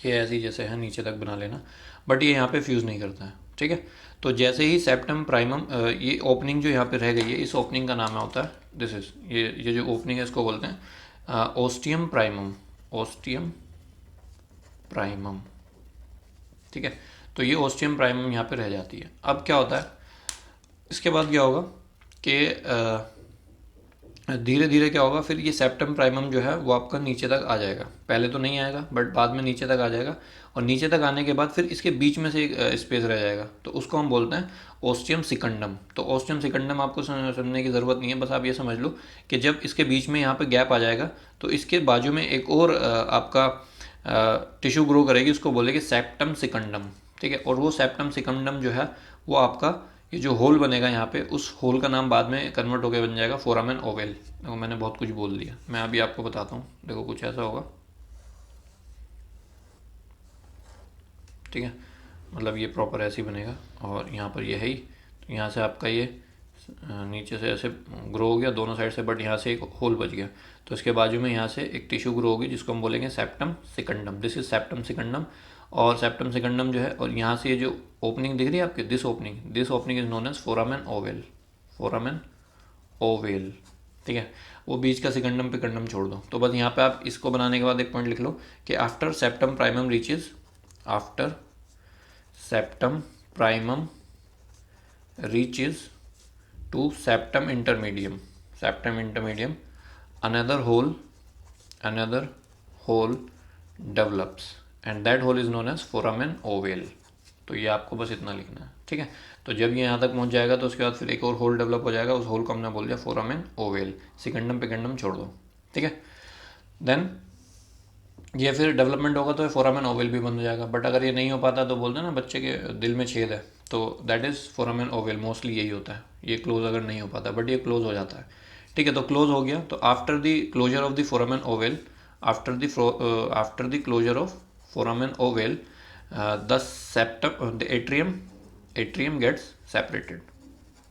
ये ऐसी जैसे है नीचे तक बना लेना, बट ये यहाँ पे फ्यूज़ नहीं करता है, ठीक है। तो जैसे ही सेप्टम प्राइमम, ये ओपनिंग जो यहाँ पे रह गई है, इस ओपनिंग का नाम होता है, दिस इज ये जो ओपनिंग है इसको बोलते हैं ओस्टियम प्राइमम, ओस्टियम प्राइमम, ठीक है। तो ये ओस्टियम प्राइमम यहाँ पे रह जाती है। अब क्या होता है, इसके बाद क्या होगा कि धीरे धीरे क्या होगा, फिर ये सेप्टम प्राइमम जो है वो आपका नीचे तक आ जाएगा। पहले तो नहीं आएगा, बट बाद में नीचे तक आ जाएगा, और नीचे तक आने के बाद फिर इसके बीच में से एक स्पेस रह जाएगा, तो उसको हम बोलते हैं ओस्टियम सिकंडम। तो ओस्टियम सिकंडम आपको समझने की ज़रूरत नहीं है, बस आप ये समझ लो कि जब इसके बीच में यहाँ पर गैप आ जाएगा, तो इसके बाजू में एक और आपका टिश्यू ग्रो करेगी, उसको बोलेगी सेप्टम सिकंडम, ठीक है। और वो सेप्टम सिकंडम जो है वो आपका ये जो होल बनेगा यहाँ पे, उस होल का नाम बाद में कन्वर्ट होकर बन जाएगा फोरामेन ओवेल। देखो मैंने बहुत कुछ बोल दिया, मैं अभी आपको बताता हूँ। देखो कुछ ऐसा होगा, ठीक है, मतलब ये प्रॉपर ऐसे ही बनेगा, और यहाँ पर ये है ही। तो यहाँ से आपका ये नीचे से ऐसे ग्रो हो गया दोनों साइड से, बट यहाँ से एक होल बच गया। तो इसके बाजू में यहाँ से एक टिश्यू ग्रो होगी जिसको हम बोलेंगे septum secundum. This is septum secundum. और सेप्टम सिकंडम जो है, और यहाँ से ये जो ओपनिंग दिख रही है आपकी, this opening is known as foramen ovale, foramen ovale, ठीक है। वो बीच का सिकंडम पिकंडम छोड़ दो। तो बस यहाँ पे आप इसको बनाने के बाद एक पॉइंट लिख लो कि after septum primum reaches, after septum primum reaches to septum intermedium, another hole develops and that hole is known as foramen ovale। तो ये आपको बस इतना लिखना है, ठीक है। तो जब ये यहाँ तक पहुँच जाएगा तो उसके बाद फिर एक और होल डेवलप हो जाएगा, उस होल को हमने बोल दिया फोरामेन ओवेल। सिकंडम पिकंडम छोड़ दो, ठीक है। देन ये फिर डेवलपमेंट होगा तो फोरामेन ओवेल भी बन हो जाएगा। बट अगर ये नहीं हो पाता तो बोलते हैं ना बच्चे के दिल में छेद है, तो that is foramen ovale. Mostly यही होता है, ये क्लोज अगर नहीं हो पाता, बट ये क्लोज हो जाता है, ठीक है। तो क्लोज हो गया, तो after the closure of the foramen ovale, after the closure of foramen ovale the septum the atrium gets separated,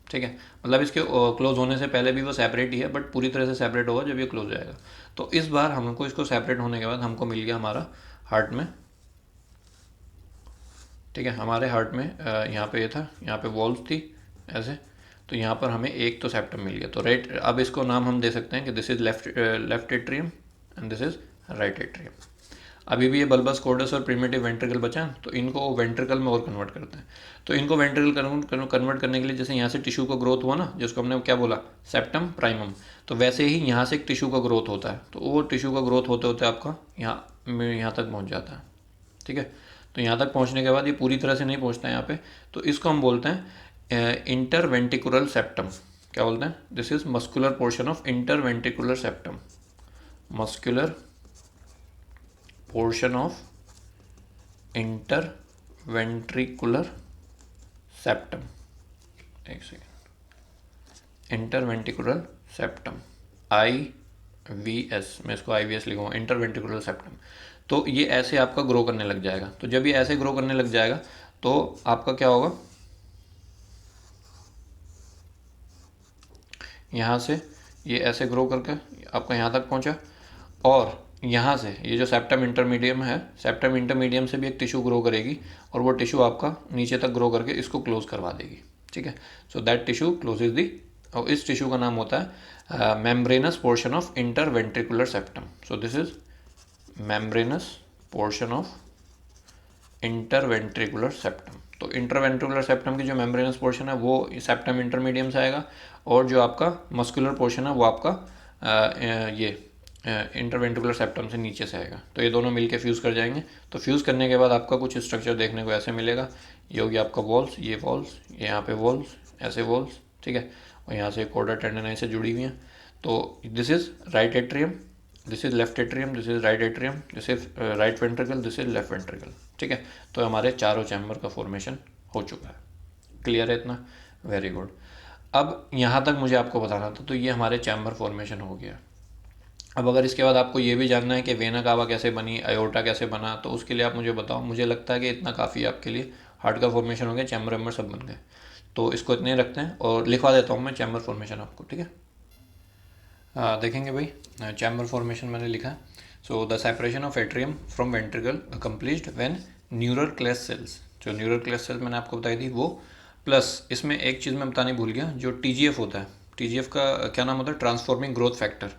ठीक है। मतलब इसके क्लोज होने से पहले भी वो सेपरेट ही है, बट पूरी तरह से सेपरेट होगा जब ये क्लोज हो जाएगा। तो इस बार हमको इसको सेपरेट होने के बाद हमको मिल गया हमारा हार्ट में, ठीक है। हमारे हार्ट में यहाँ पे ये था, यहाँ पे वॉल्व थी ऐसे, तो यहाँ पर हमें एक तो सेप्टम मिल गया। तो राइट, अब इसको नाम हम दे सकते हैं कि this is left atrium and this is right atrium. अभी भी ये बल्बस कॉर्डस और प्रिमिटिव वेंट्रिकल बचा है, तो इनको वेंट्रिकल में और कन्वर्ट करते हैं। तो इनको वेंट्रिकल कन्वर्ट करने के लिए जैसे यहाँ से टिश्यू का ग्रोथ हुआ ना, जिसको हमने क्या बोला, सेप्टम प्राइमम, तो वैसे ही यहाँ से एक टिश्यू का ग्रोथ होता है। तो वो टिश्यू का ग्रोथ होते होते आपका यहाँ तक पहुँच जाता है, ठीक है। तो यहाँ तक पहुँचने के बाद ये पूरी तरह से नहीं पहुँचता है यहाँ पे, तो इसको हम बोलते हैं इंटरवेंट्रिकुलर सेप्टम। क्या बोलते हैं, this is muscular portion of interventricular septum, muscular portion of interventricular ventricular septum, एक सेकेंड, इंटरवेंट्रिकुलर सेप्टम, IVS, मैं इसको IVS लिखूँगा, इंटरवेंट्रिकुलर सेप्टम। तो ये ऐसे आपका ग्रो करने लग जाएगा। तो जब ये ऐसे ग्रो करने लग जाएगा तो आपका क्या होगा, यहाँ से ये ऐसे ग्रो करके आपका यहाँ तक पहुँचा, और यहाँ से ये जो सेप्टम इंटरमीडियम है, सेप्टम इंटरमीडियम से भी एक टिश्यू ग्रो करेगी, और वो टिश्यू आपका नीचे तक ग्रो करके इसको क्लोज करवा देगी। ठीक है, सो दैट टिश्यू क्लोजेज दी, और इस टिश्यू का नाम होता है membranes portion of interventricular septum. So this is membranes portion of interventricular septum. तो इंटरवेंट्रिकुलर सेप्टम की जो मेम्ब्रेनस पोर्शन है वो सेप्टम इंटरमीडियम से आएगा, और जो आपका मस्कुलर पोर्शन है वो आपका ये इंटरवेंट्रिकुलर सेप्टम से नीचे से आएगा। तो ये दोनों मिलके फ्यूज़ कर जाएंगे। तो फ्यूज़ करने के बाद आपका कुछ स्ट्रक्चर देखने को ऐसे मिलेगा। ये होगी आपका वॉल्स, ये वॉल्स, यहाँ पे वॉल्स, ऐसे वॉल्स, ठीक है, और यहाँ से कॉर्डा टेंडनाई से जुड़ी हुई हैं। तो this is right atrium, this is left atrium, this is right atrium, this is right ventricle, this is left ventricle. ठीक है, तो हमारे चारों चैम्बर का फॉर्मेशन हो चुका है। क्लियर है इतना? Very good. अब यहाँ तक मुझे आपको बताना था, तो ये हमारे चैम्बर फॉर्मेशन हो गया। अब अगर इसके बाद आपको ये भी जानना है कि वेना कावा कैसे बनी, अयोर्टा कैसे बना, तो उसके लिए आप मुझे बताओ। मुझे लगता है कि इतना काफ़ी आपके लिए। हार्ट का फॉर्मेशन हो गया, चैम्बर वेम्बर सब बन गए, तो इसको इतने रखते हैं और लिखवा देता हूँ मैं चैम्बर फॉर्मेशन आपको। ठीक है, देखेंगे भाई, चैम्बर फॉर्मेशन मैंने लिखा है। So the separation of atrium from ventricle accomplished when neural crest cells, जो न्यूरल क्लेस सेल्स मैंने आपको बताई थी वो, प्लस इसमें एक चीज़ मैं बतानी भूल गया, जो TGF होता है, TGF का क्या नाम होता है, ट्रांसफॉर्मिंग ग्रोथ फैक्टर,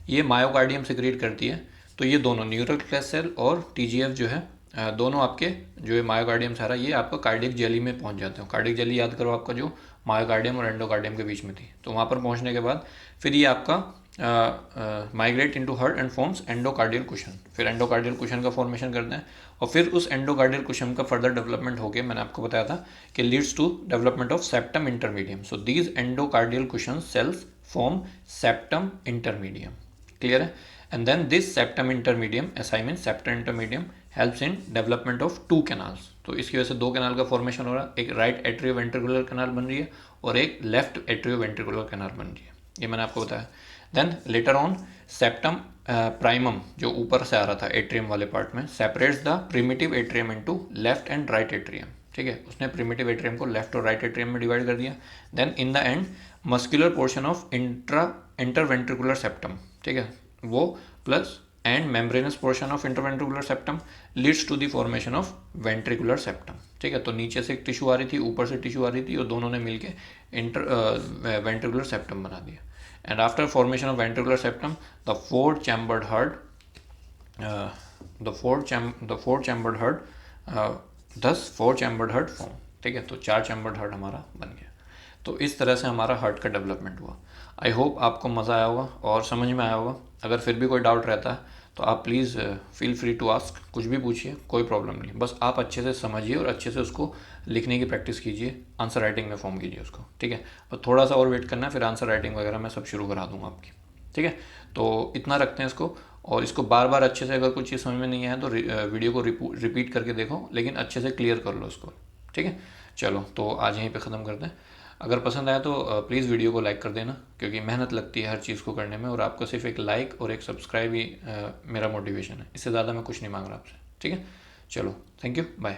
ये मायोकार्डियम सिक्रीट करती है। तो ये दोनों न्यूरल क्लेस सेल और TGF जो है, दोनों आपके जो ये मायोकार्डियम सारा, ये आपका कार्डियक जेली में पहुंच जाते हो। कार्डियक जेली याद करो आपका, जो मायोकार्डियम और एंडोकार्डियम के बीच में थी। तो वहाँ पर पहुँचने के बाद फिर ये आपका migrate into heart and forms endocardial cushion. फिर एंडोकार्डियल कुशन का फॉर्मेशन करते हैं, और फिर उस एंडोकार्डियल कुशन का फर्दर डेवलपमेंट होकर, मैंने आपको बताया था कि leads to development of septum intermedium. So these endocardial cushion cells form septum intermedium. Clear है? And then this septum intermedium, SI mean septum intermedium, helps in development of 2 canals. तो इसकी वजह से 2 कैनाल का फॉर्मेशन हो रहा है। एक राइट एट्रियो वेंट्रिकुलर कैनाल बन रही है, और एक लेफ्ट एट्रियो वेंट्रिकुलर कैनाल बन रही है। ये मैंने आपको बताया। Then later on septum primum, जो ऊपर से आ रहा था एट्रियम वाले पार्ट में, separates the primitive atrium into left and right atrium. ठीक है, उसने प्रिमिटिव एट्रियम को लेफ्ट और राइट एट्रियम में डिवाइड कर दिया। Then in the end muscular portion of interventricular septum, ठीक है, वो plus and membranous portion of interventricular septum leads to the formation of ventricular septum. ठीक है, तो नीचे से एक टिश्यू आ रही थी, ऊपर से टिश्यू आ रही थी, और दोनों ने मिलके वेंट्रिकुलर सेप्टम बना दिया। And after formation of ventricular septum, the four chambered heart, thus four chambered heart form। ठीक है, तो 4 चैम्बर्ड हार्ट हमारा बन गया। तो इस तरह से हमारा हार्ट का डेवलपमेंट हुआ। आई होप आपको मज़ा आया होगा और समझ में आया होगा। अगर फिर भी कोई डाउट रहता है तो आप please feel free to ask, कुछ भी पूछिए, कोई प्रॉब्लम नहीं। बस आप अच्छे से समझिए और अच्छे से उसको लिखने की प्रैक्टिस कीजिए, आंसर राइटिंग में फॉर्म कीजिए उसको। ठीक है, और थोड़ा सा और वेट करना है, फिर आंसर राइटिंग वगैरह मैं सब शुरू करा दूंगा आपकी। ठीक है, तो इतना रखते हैं इसको, और इसको बार बार अच्छे से, अगर कुछ चीज़ समझ में नहीं आया तो वीडियो को रिपीट करके देखो, लेकिन अच्छे से क्लियर कर लो इसको। ठीक है, चलो तो आज यहीं पे ख़त्म करते हैं। अगर पसंद आया तो प्लीज़ वीडियो को लाइक कर देना, क्योंकि मेहनत लगती है हर चीज़ को करने में, और आपको सिर्फ एक लाइक और एक सब्सक्राइब ही मेरा मोटिवेशन है। इससे ज़्यादा मैं कुछ नहीं मांग रहा आपसे। ठीक है, चलो, थैंक यू, बाय।